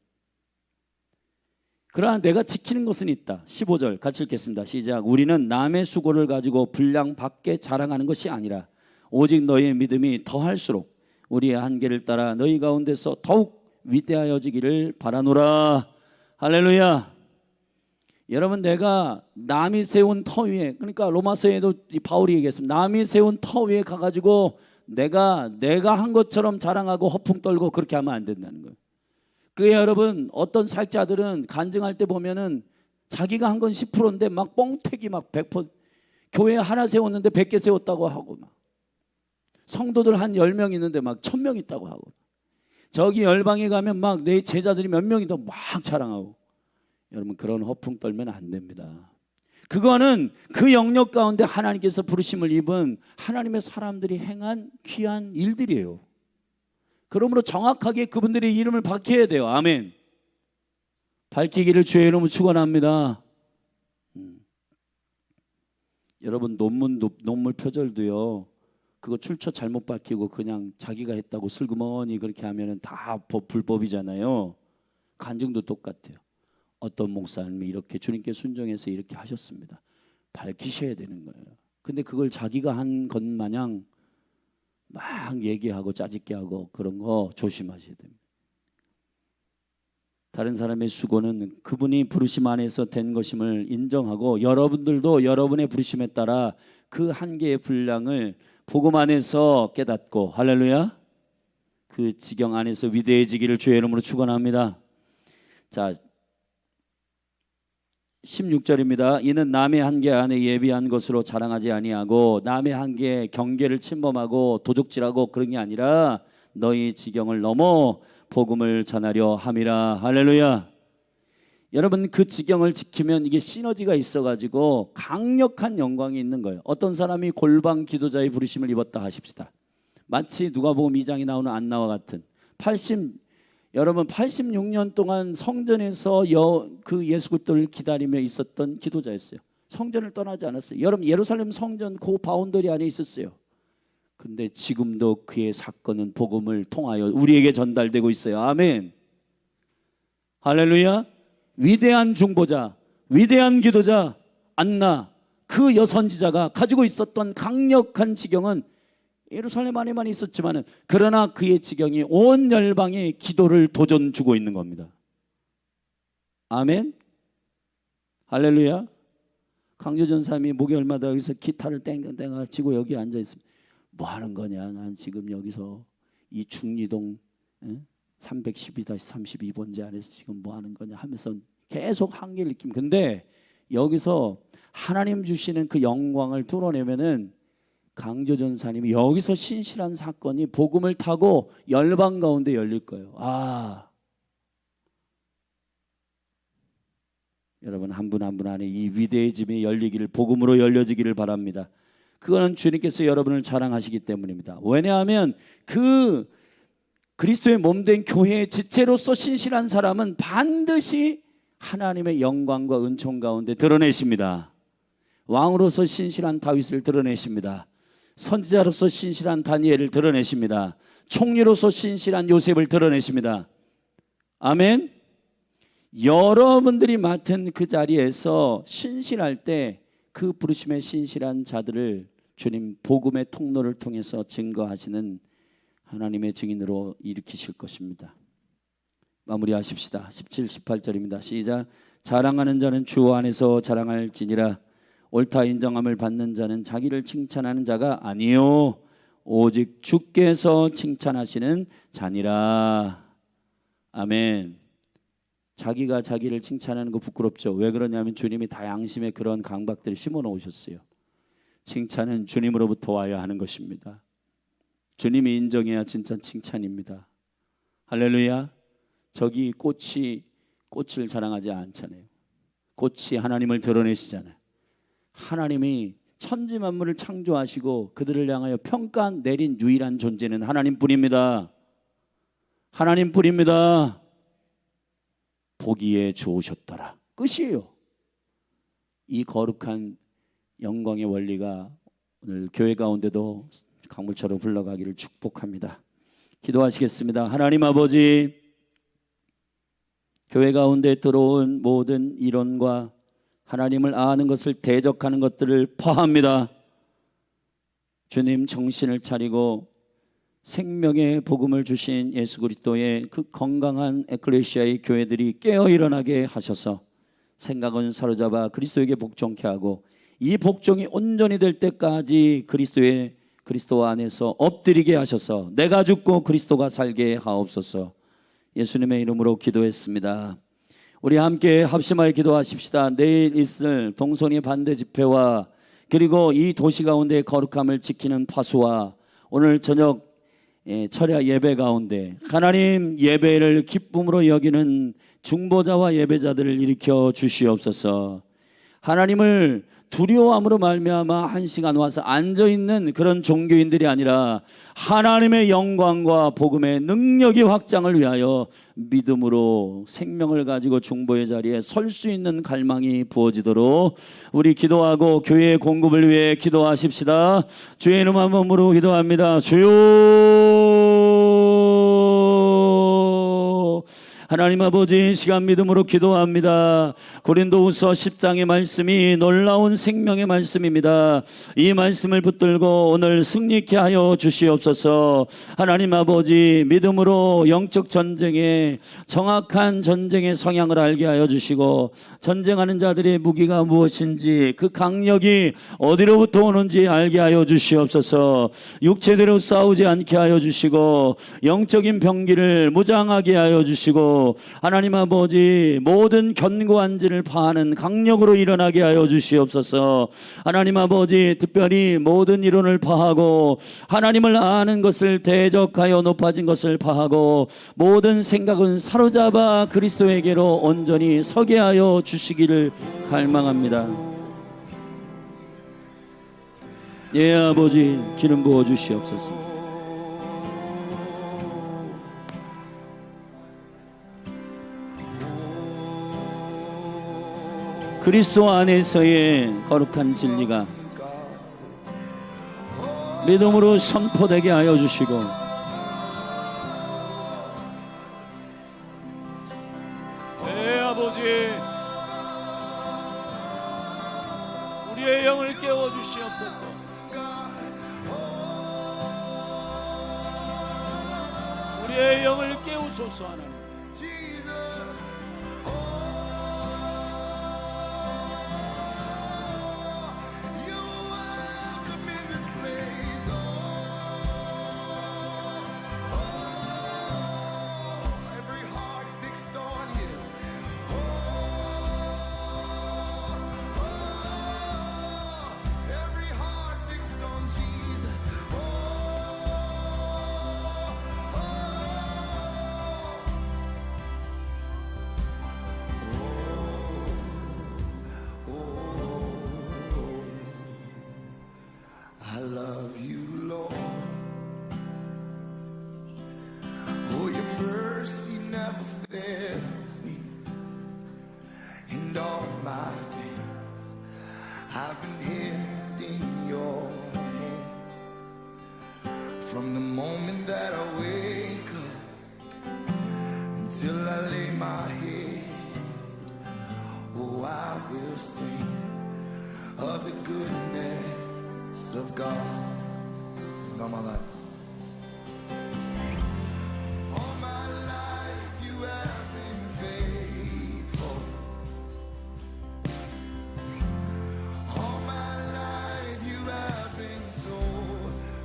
그러나 내가 지키는 것은 있다. 15절 같이 읽겠습니다. 시작. 우리는 남의 수고를 가지고 분량 밖에 자랑하는 것이 아니라 오직 너희의 믿음이 더할수록 우리의 한계를 따라 너희 가운데서 더욱 위대하여지기를 바라노라. 할렐루야. 여러분, 내가 남이 세운 터 위에, 그러니까 로마서에도 바울이 얘기했습니다. 남이 세운 터 위에 가가지고 내가 한 것처럼 자랑하고 허풍 떨고 그렇게 하면 안 된다는 거예요. 그게 여러분, 어떤 사역자들은 간증할 때 보면은 자기가 한 건 10%인데 막 뻥튀기 막 100%, 교회 하나 세웠는데 100개 세웠다고 하고, 막 성도들 한 10명 있는데 막 1000명 있다고 하고, 저기 열방에 가면 막 내 제자들이 몇 명이다 막 자랑하고. 여러분, 그런 허풍 떨면 안 됩니다. 그거는 그 영역 가운데 하나님께서 부르심을 입은 하나님의 사람들이 행한 귀한 일들이에요. 그러므로 정확하게 그분들의 이름을 밝혀야 돼요. 아멘. 밝히기를 주의 이름으로 축원합니다. 여러분, 논문 표절도요, 그거 출처 잘못 밝히고 그냥 자기가 했다고 슬그머니 그렇게 하면은 다 불법이잖아요. 간증도 똑같아요. 어떤 목사님이 이렇게 주님께 순종해서 이렇게 하셨습니다. 밝히셔야 되는 거예요. 근데 그걸 자기가 한 것 마냥 막 얘기하고 짜집게 하고 그런 거 조심하셔야 됩니다. 다른 사람의 수고는 그분이 부르심 안에서 된 것임을 인정하고, 여러분들도 여러분의 부르심에 따라 그 한계의 분량을 복음 안에서 깨닫고, 할렐루야, 그 지경 안에서 위대해지기를 주의 이름으로 축원합니다. 자, 16절입니다. 이는 남의 한계 안에 예비한 것으로 자랑하지 아니하고 남의 한계에 경계를 침범하고 도적질하고 그런 게 아니라 너희 지경을 넘어 복음을 전하려 함이라. 할렐루야. 여러분, 그 지경을 지키면 이게 시너지가 있어가지고 강력한 영광이 있는 거예요. 어떤 사람이 골방 기도자의 부르심을 입었다 하십시다. 마치 누가복음 2장에 나오는 안나와 같은 여러분 86년 동안 성전에서 그 예수 그리스도를 기다리며 있었던 기도자였어요. 성전을 떠나지 않았어요. 여러분, 예루살렘 성전 그 바운더리 안에 있었어요. 근데 지금도 그의 사건은 복음을 통하여 우리에게 전달되고 있어요. 아멘. 할렐루야. 위대한 중보자, 위대한 기도자 안나, 그 여선지자가 가지고 있었던 강력한 지경은 예루살렘 안에만 있었지만, 그러나 그의 지경이 온 열방의 기도를 도전 주고 있는 겁니다. 아멘. 할렐루야. 강조전 사람이 목요일마다 여기서 기타를 땡땡땡 치고 여기 앉아 있습니다. 뭐 하는 거냐? 난 지금 여기서 이 중리동 312-32번지 안에서 지금 뭐 하는 거냐 하면서 계속 한계를 느낌. 근데 여기서 하나님 주시는 그 영광을 드러내면은 강조 전사님이 여기서 신실한 사건이 복음을 타고 열방 가운데 열릴 거예요. 여러분, 한 분 한 분 안에 이 위대해짐이 열리기를, 복음으로 열려지기를 바랍니다. 그거는 주님께서 여러분을 자랑하시기 때문입니다. 왜냐하면 그 그리스도의 몸된 교회의 지체로서 신실한 사람은 반드시 하나님의 영광과 은총 가운데 드러내십니다. 왕으로서 신실한 다윗을 드러내십니다. 선지자로서 신실한 다니엘을 드러내십니다. 총리로서 신실한 요셉을 드러내십니다. 아멘. 여러분들이 맡은 그 자리에서 신실할 때 그 부르심에 신실한 자들을 주님 복음의 통로를 통해서 증거하시는 하나님의 증인으로 일으키실 것입니다. 마무리하십시다. 17, 18절입니다. 시작. 자랑하는 자는 주 안에서 자랑할지니라. 옳다 인정함을 받는 자는 자기를 칭찬하는 자가 아니요 오직 주께서 칭찬하시는 자니라. 아멘. 자기가 자기를 칭찬하는 거 부끄럽죠. 왜 그러냐면 주님이 다 양심에 그런 강박들을 심어 놓으셨어요. 칭찬은 주님으로부터 와야 하는 것입니다. 주님이 인정해야 진짜 칭찬입니다. 할렐루야. 저기 꽃을 자랑하지 않잖아요. 꽃이 하나님을 드러내시잖아요. 하나님이 천지 만물을 창조하시고 그들을 향하여 평가 내린 유일한 존재는 하나님뿐입니다. 하나님뿐입니다. 보기에 좋으셨더라. 끝이에요. 이 거룩한 영광의 원리가 오늘 교회 가운데도 강물처럼 흘러가기를 축복합니다. 기도하시겠습니다. 하나님 아버지, 교회 가운데 들어온 모든 이론과 하나님을 아는 것을 대적하는 것들을 파합니다. 주님, 정신을 차리고 생명의 복음을 주신 예수 그리스도의 그 건강한 에클레시아의 교회들이 깨어 일어나게 하셔서 생각은 사로잡아 그리스도에게 복종케 하고, 이 복종이 온전히 될 때까지 그리스도 안에서 엎드리게 하셔서 내가 죽고 그리스도가 살게 하옵소서. 예수님의 이름으로 기도했습니다. 우리 함께 합심하여 기도하십시다. 내일 있을 동선이 반대 집회와 그리고 이 도시 가운데 거룩함을 지키는 파수와 오늘 저녁 철야 예배 가운데 하나님 예배를 기쁨으로 여기는 중보자와 예배자들을 일으켜 주시옵소서. 하나님을 두려워함으로 말미암아 한 시간 와서 앉아있는 그런 종교인들이 아니라 하나님의 영광과 복음의 능력의 확장을 위하여 믿음으로 생명을 가지고 중보의 자리에 설 수 있는 갈망이 부어지도록 우리 기도하고 교회의 공급을 위해 기도하십시다. 주의 이름 한 번으로 기도합니다. 주여, 하나님 아버지, 시간 믿음으로 기도합니다. 고린도후서 10장의 말씀이 놀라운 생명의 말씀입니다. 이 말씀을 붙들고 오늘 승리케 하여 주시옵소서. 하나님 아버지, 믿음으로 영적 전쟁에 정확한 전쟁의 성향을 알게 하여 주시고, 전쟁하는 자들의 무기가 무엇인지 그 강력이 어디로부터 오는지 알게 하여 주시옵소서. 육체대로 싸우지 않게 하여 주시고 영적인 병기를 무장하게 하여 주시고, 하나님 아버지, 모든 견고한 지를 파하는 강력으로 일어나게 하여 주시옵소서. 하나님 아버지, 특별히 모든 이론을 파하고 하나님을 아는 것을 대적하여 높아진 것을 파하고 모든 생각은 사로잡아 그리스도에게로 온전히 서게 하여 주시기를 갈망합니다. 예, 아버지, 기름 부어 주시옵소서. 그리스도 안에서의 거룩한 진리가 믿음으로 선포되게 하여 주시고, 네, 아버지, 우리의 영을 깨워 주시옵소서. 우리의 영을 깨우소서. 하나님, I love you, Lord. Oh, your mercy never fails me. In all my days, I've been held in your hands. From the moment that I wake up until I lay my head, oh, I will sing of the goodness of God. Sing all my life. All my life you have been faithful. All my life you have been so,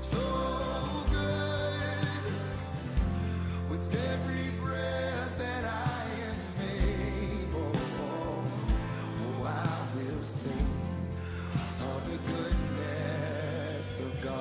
so good. With every breath that I am able, oh, I will sing of the goodness of God.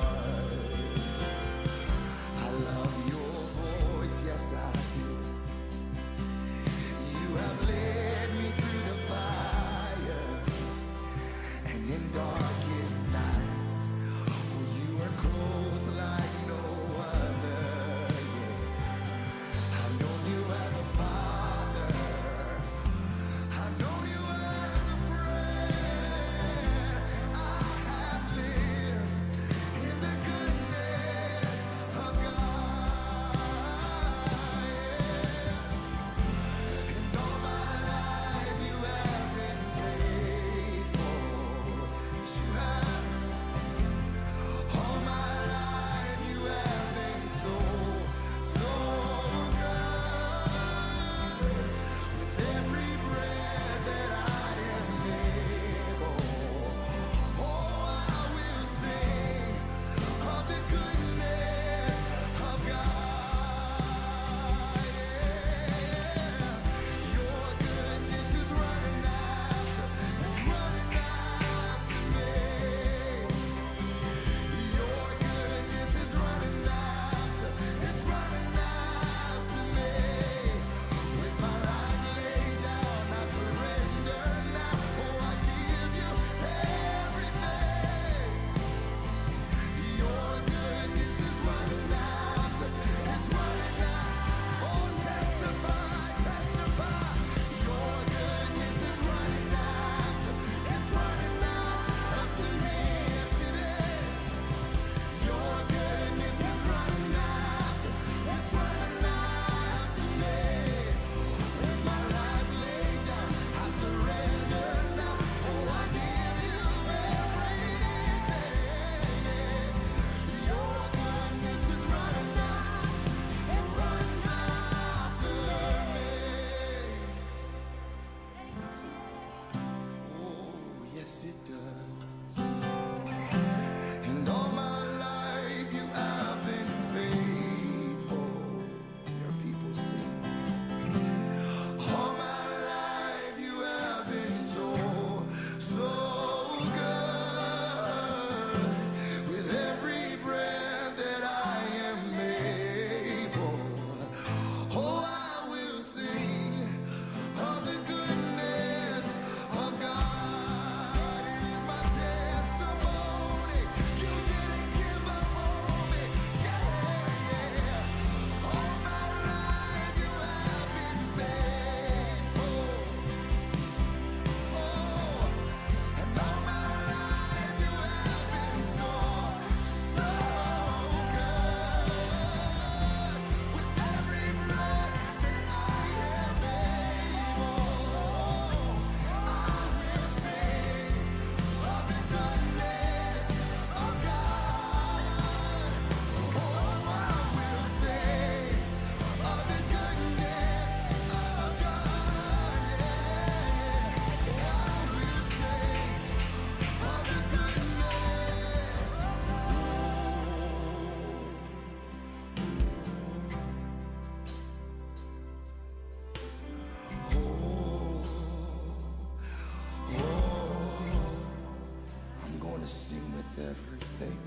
everything.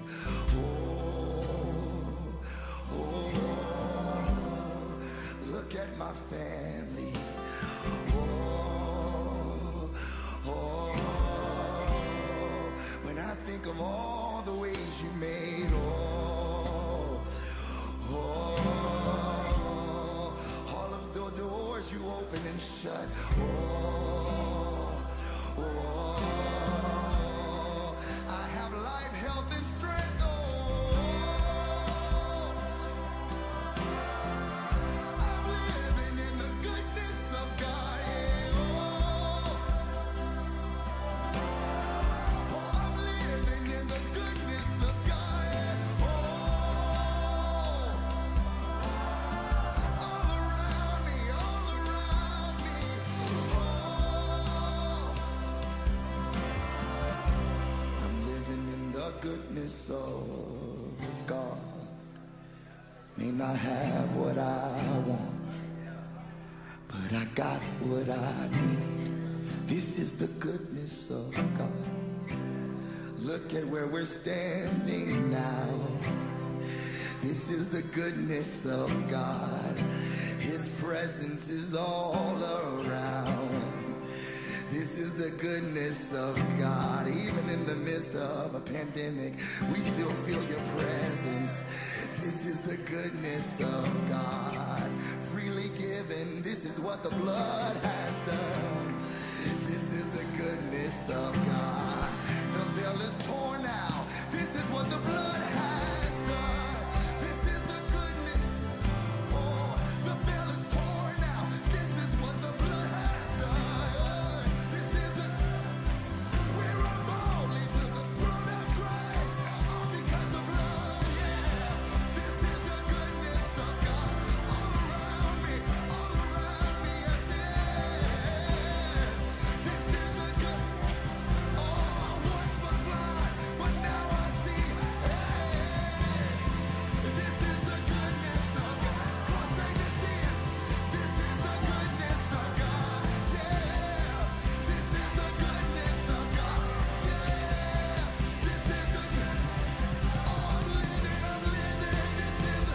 Oh, look at my family. When I think of all the ways you made, all of the doors you open and shut, I have life, health, and strength. I'm living in the goodness of God. I'm living in the goodness of God. All around me, all around me. I'm living in the goodness of God. May not have what I want, but I got what I need. This is the goodness of God. Look at where we're standing now. This is the goodness of God. His presence is all around. This is the goodness of God. Even in the midst of a pandemic, we still feel your presence. This is the goodness of God. Freely given, this is what the blood has done. This is the goodness of God. The veil is torn out. This is what the blood has done. This is the goodness. Oh, the veil is torn out. This is what the blood has done. This is the. We run boldly to the throne of Christ. All because of blood, yeah. This is the goodness of God. All around me, yes it is. This is the good. Oh, once was blind, but now I see. This is the goodness of God. Come on, say this is. This is the goodness of God. Yeah. This is the goodness of God. Yeah. This is the good. Oh, I'm living. This is.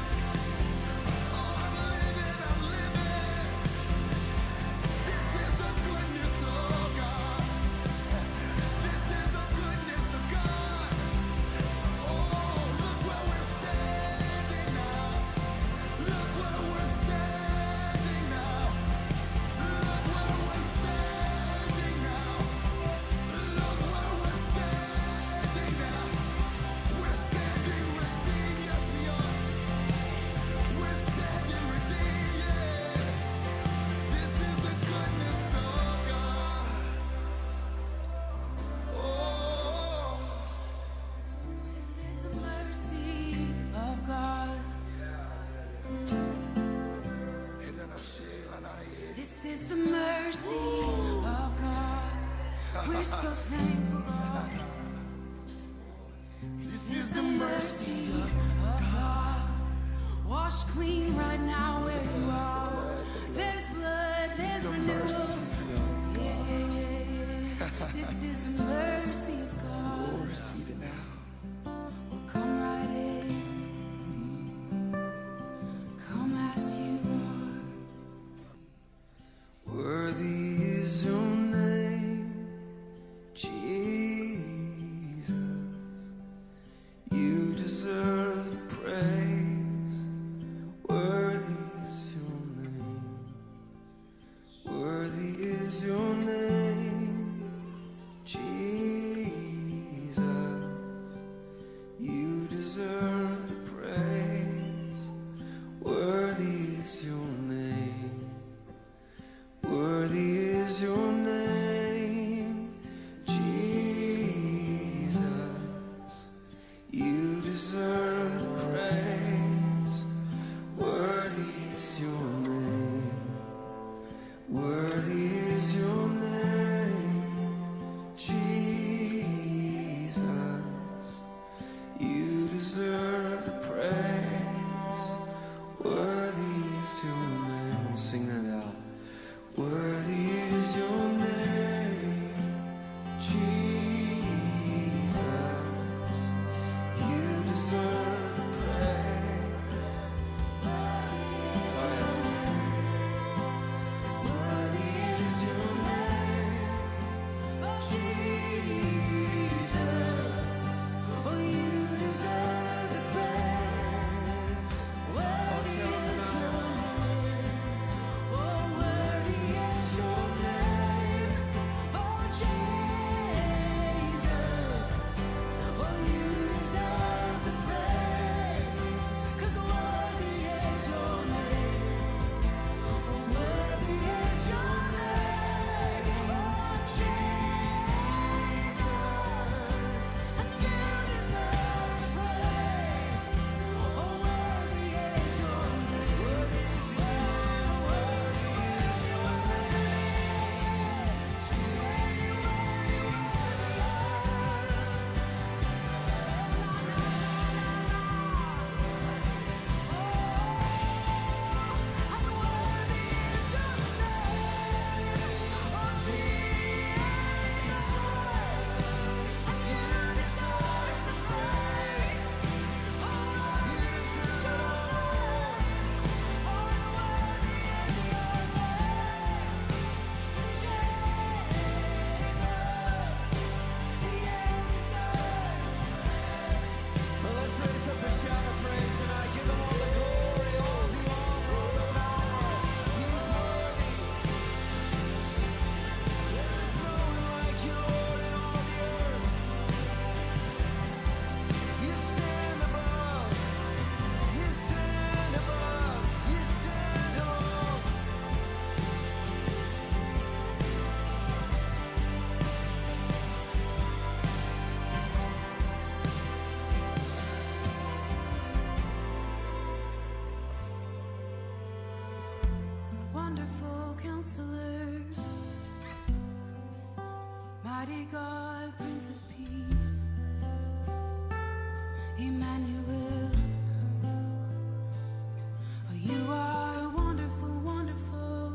Oh, I'm living. This is the goodness of God. This is the goodness of God. Oh, look where we're standing now. Look where we're standing now. Look where we're standing now. Look where we're standing now. We're standing redeemed, yes we are. We're standing redeemed, yeah. This is the goodness of God. Oh. This is the mercy of God. This is the mercy of God. We're so thankful, God. This is the mercy of God. Wash clean right now where you are. There's blood, there's renewal. Yeah. This is the mercy of God. Receive it now. Well, come right in. Come as you are. Worthy is your name, Jesus. God, Prince of Peace, Emmanuel. Oh, you are wonderful, wonderful,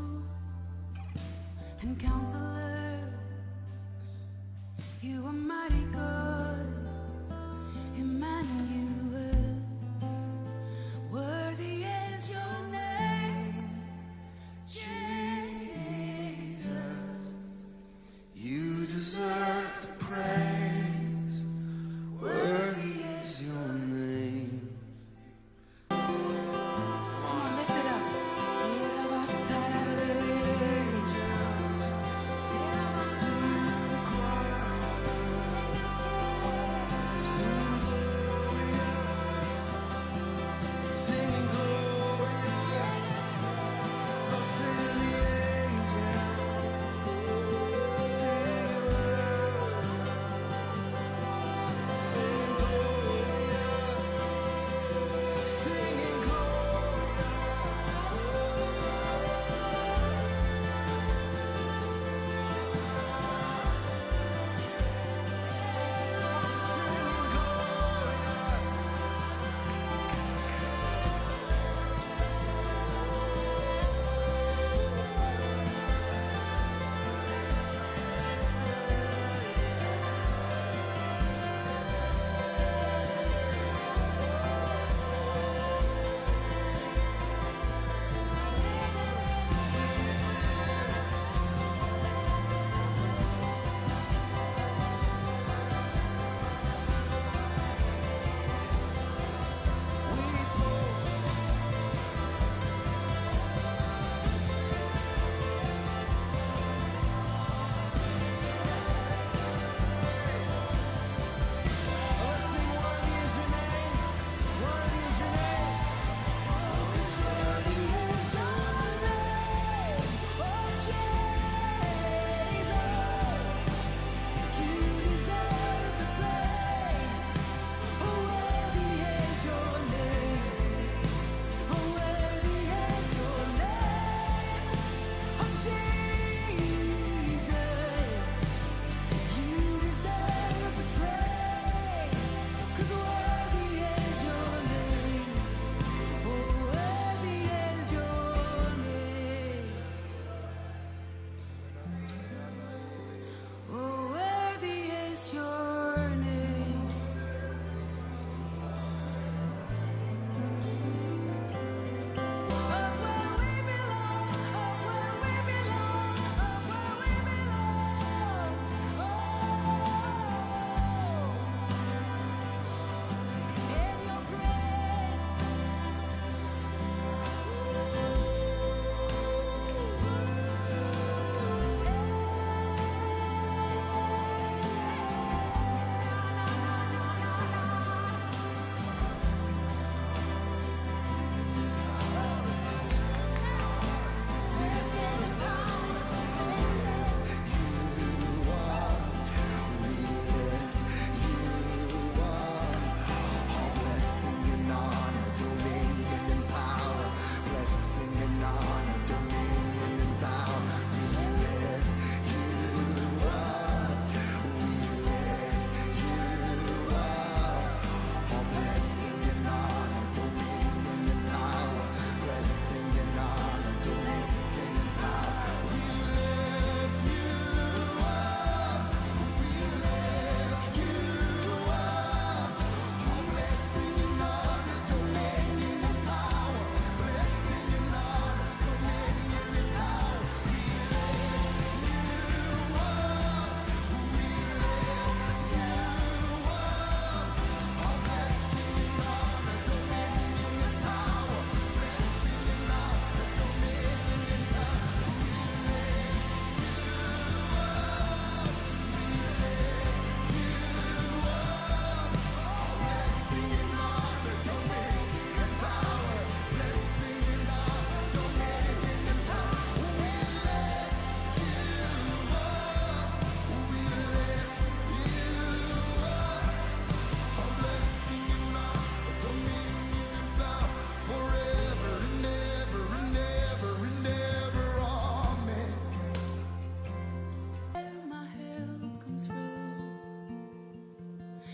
and Counselor. You are mighty God, Emmanuel. Worthy is your name, Jesus. You deserve the praise. Worthy is your name. Come on, lift it up.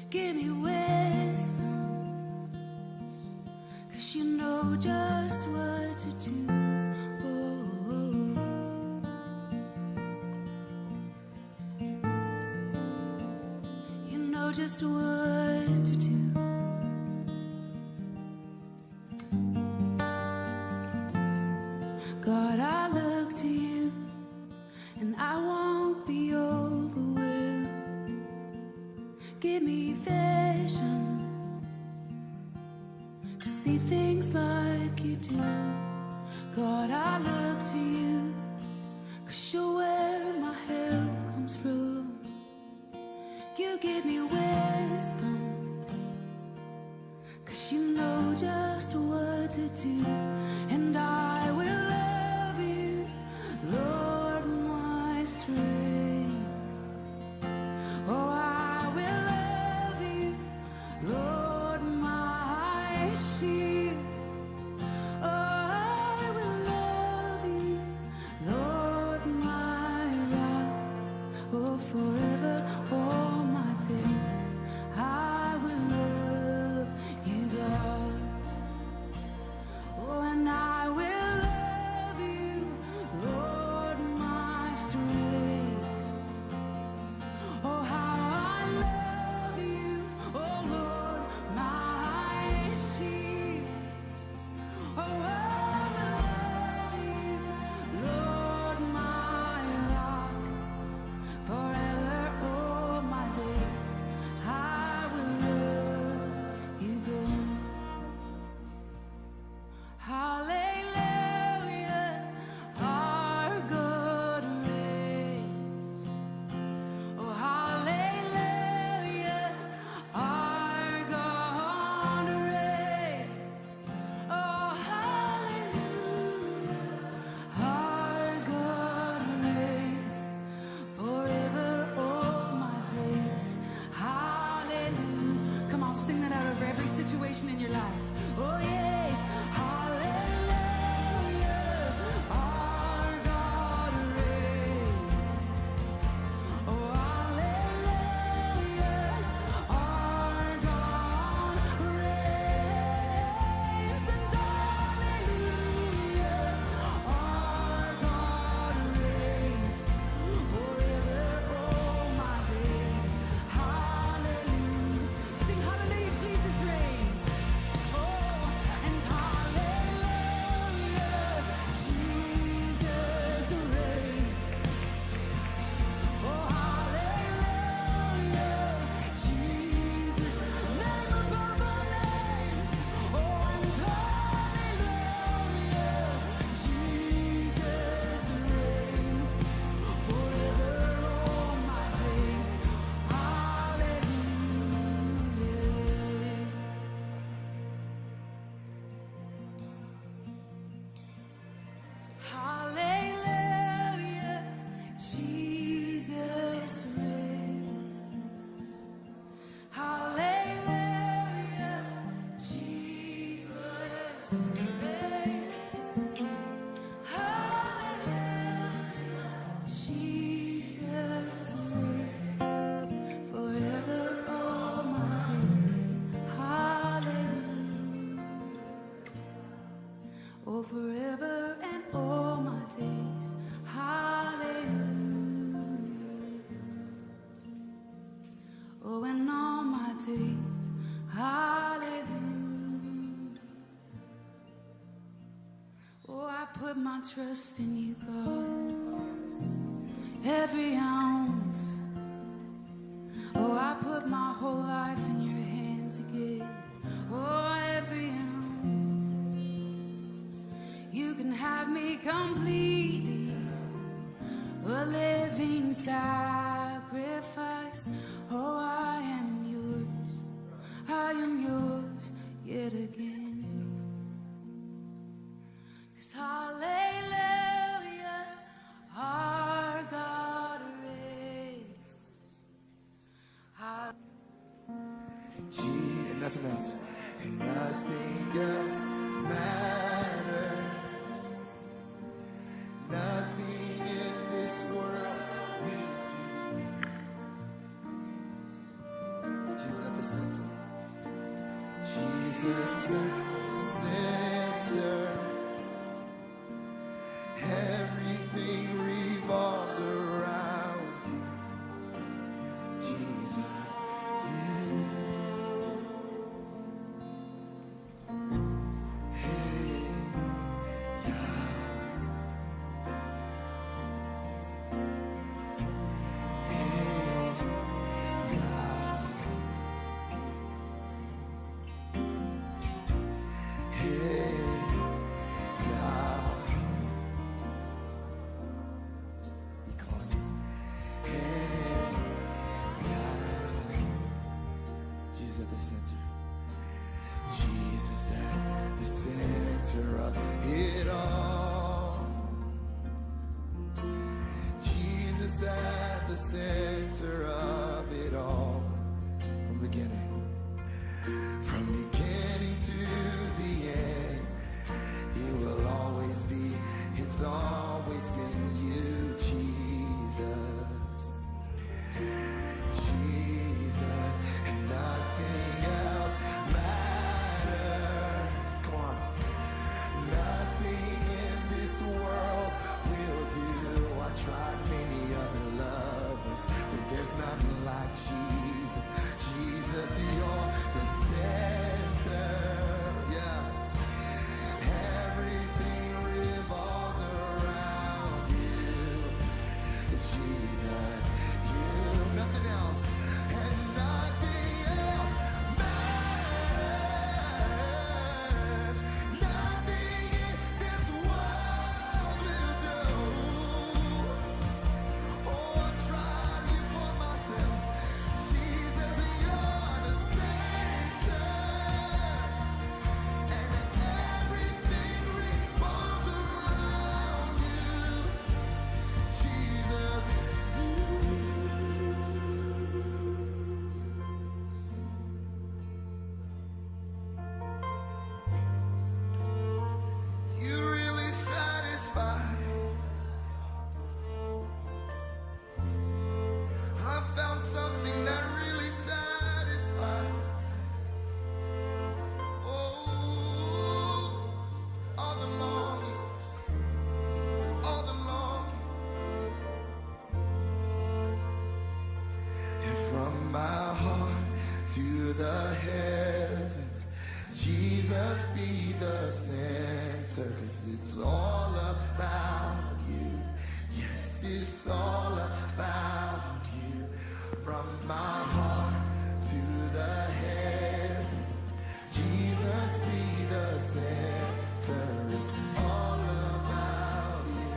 Give me wisdom, 'cause you know just what to do. You know just what to do. God, I look to you, and I won't be overwhelmed. Give me vision to see things like you do. God, I look to you, 'cause you're where my help comes from. You give me wisdom, 'cause you know just what to do. And I will love you, Lord, my strength. Oh, I will love you, Lord, my shield. Oh, I will love you, Lord, my rock. Oh, forever, all my days, I will love you, God. Oh, and I will love you, Lord, my strength. Oh, how I love you, oh Lord, my shield. Oh, I will love you, Lord, my rock. Forever, all my days, I will love you, God. Hallelujah, our God reigns. Oh, hallelujah, our God reigns. Oh, hallelujah, our God reigns. Forever, all my days, hallelujah. Come on, sing that out over every situation in your life. Oh, yes, hallelujah, our God reigns. Oh, hallelujah, our God reigns. And hallelujah, our God reigns. Forever, all my days, hallelujah. Sing hallelujah, Jesus reigns. Oh, and hallelujah, Jesus reigns. Oh, hallelujah, Jesus, name above all names. Oh, and hallelujah, Jesus reigns. Forever, all my days, hallelujah. Hallelujah, Jesus reigns. Hallelujah, Jesus reigns. Hallelujah, Jesus reigns. Forever, all my days, hallelujah. Oh, forever and all my days, hallelujah. Oh, and all my days, hallelujah. Oh, I put my trust in you, God, every ounce. Oh, I put my whole life in your hands again. Oh, every ounce. You can have me completely, a living sacrifice. Oh, I am yours, yet again. 'Cause hallelujah, our God reigns. G and nothing else. And nothing else matters. Nothing in this world will do. Jesus, let the center. Jesus at the center. Everything revolves around you. Jesus, you. Hey, yeah. Jesus at the center. Jesus at the center of it all. Jesus at the center of it all. From beginning to the end, it will always be. It's always been you, Jesus. Jesus, and nothing else matters. Come on. Nothing in this world will do. I tried many other lovers, but there's nothing like Jesus. Jesus, you're the center. Yeah. Everything revolves around you. Jesus, you, nothing else. And nothing else matters. Nothing in this world will do. Oh, I tried you for myself. Jesus, you're the center. And everything revolves around you. Jesus, you really satisfy. I found something that really satisfies. Oh, all the longings, all the longings. And from my heart to the heavens, Jesus be the center, 'cause it's all about you. Yes, it's all about you. From my heart to the heavens, Jesus be the center. It's all about you.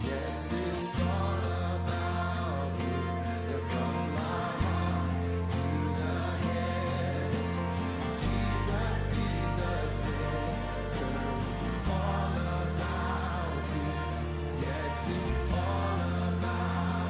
Yes, it's all about you. And from my heart to the heavens, Jesus be the center. It's all about you. Yes, it's all about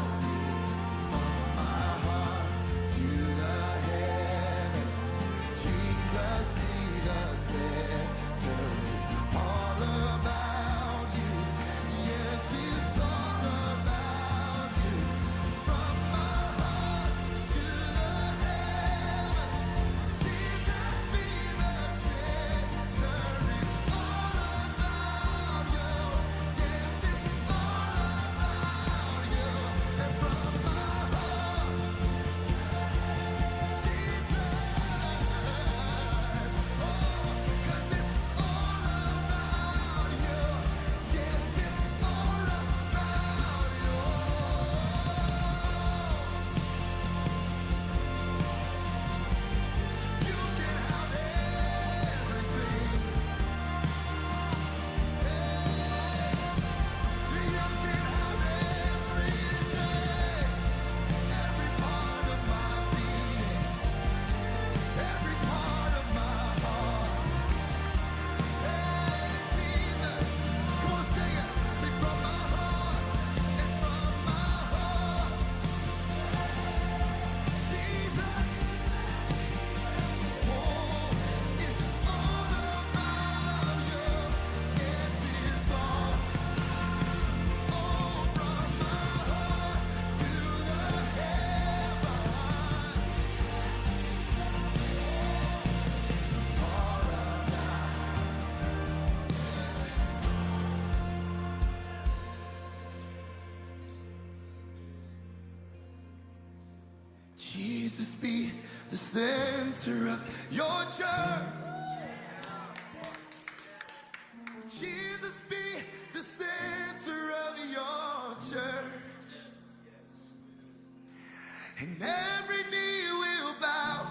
Jesus, be the center of your church. Jesus, be the center of your church. And every knee will bow,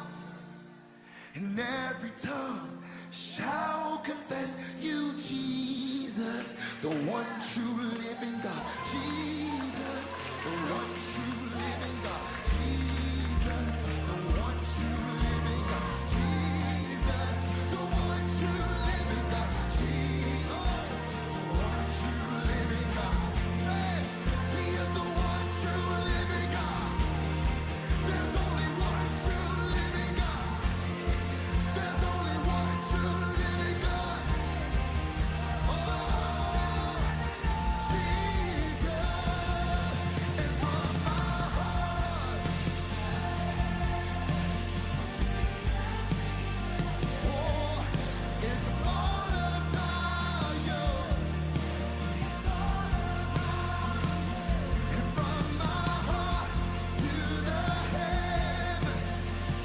and every tongue shall confess you, Jesus, the one true living God. Jesus, the one true living God. Jesus, the one true living God. Jesus, the one true living God. Jesus, the one true living God. Hey, He is the one true living God. There's only one true living God. There's only one true living God. Oh, Jesus. And from my heart, oh, it's all about you. And from my heart to the heavens,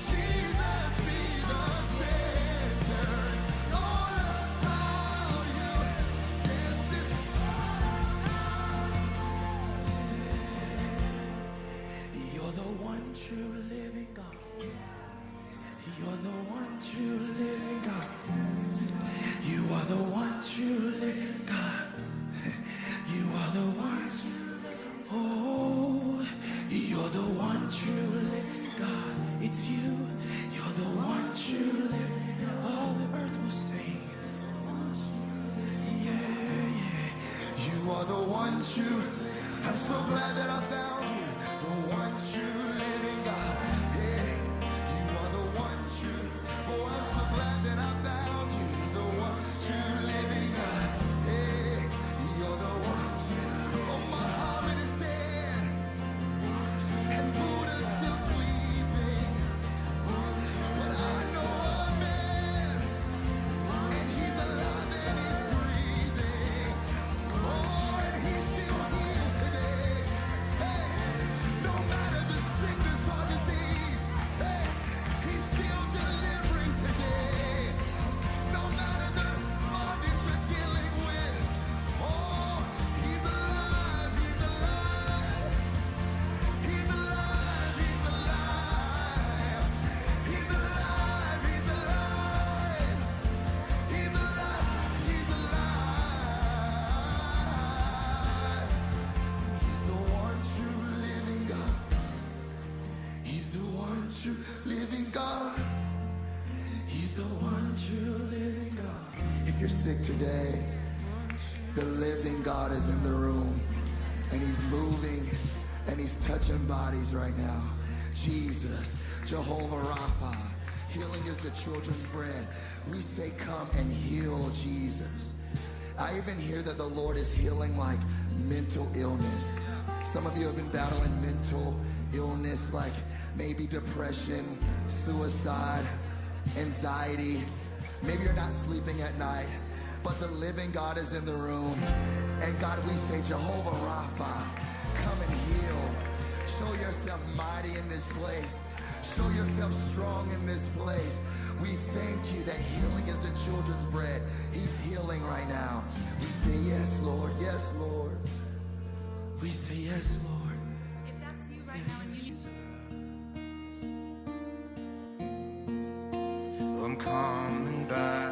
Jesus be the center. All about you. This is You're the one true living God. You're the one true living God. You are the one true living God. You are the one. Oh, you're the one true living God. It's you. You're the one true living. All the earth will sing. Yeah, yeah. You are the one true. I'm so glad that I found you. The one true living God. Yeah. You are the one true. Oh, I'm so glad that I found you. The one true living God. Yeah. You're the one. Oh, Muhammad is dead. And Buddha's still sleeping. But I know a man. And he's alive and he's breathing. Oh, and he still heals today. Hey, no matter the sickness or disease, hey, he's still delivering today. No matter the bondage you're dealing with, oh, he's alive, he's alive. He's alive, he's alive. He's alive, he's alive. He's alive, he's alive. He's the one true living God. He's the one true living God. He's the one true living God. If you're sick today, the living God is in the room. And he's moving and he's touching bodies right now. Jesus, Jehovah Rapha. Healing is the children's bread. We say come and heal, Jesus. I even hear that the Lord is healing like mental illness. Some of you have been battling mental illness like maybe depression, suicide, anxiety. Maybe you're not sleeping at night, but the living God is in the room. And God, we say Jehovah Rapha, come and heal. Show yourself mighty in this place. Show yourself strong in this place. We thank you that healing is the children's bread. He's healing right now. We say yes, Lord. Yes, Lord. We say yes, Lord. If that's you right now and you I'm coming back.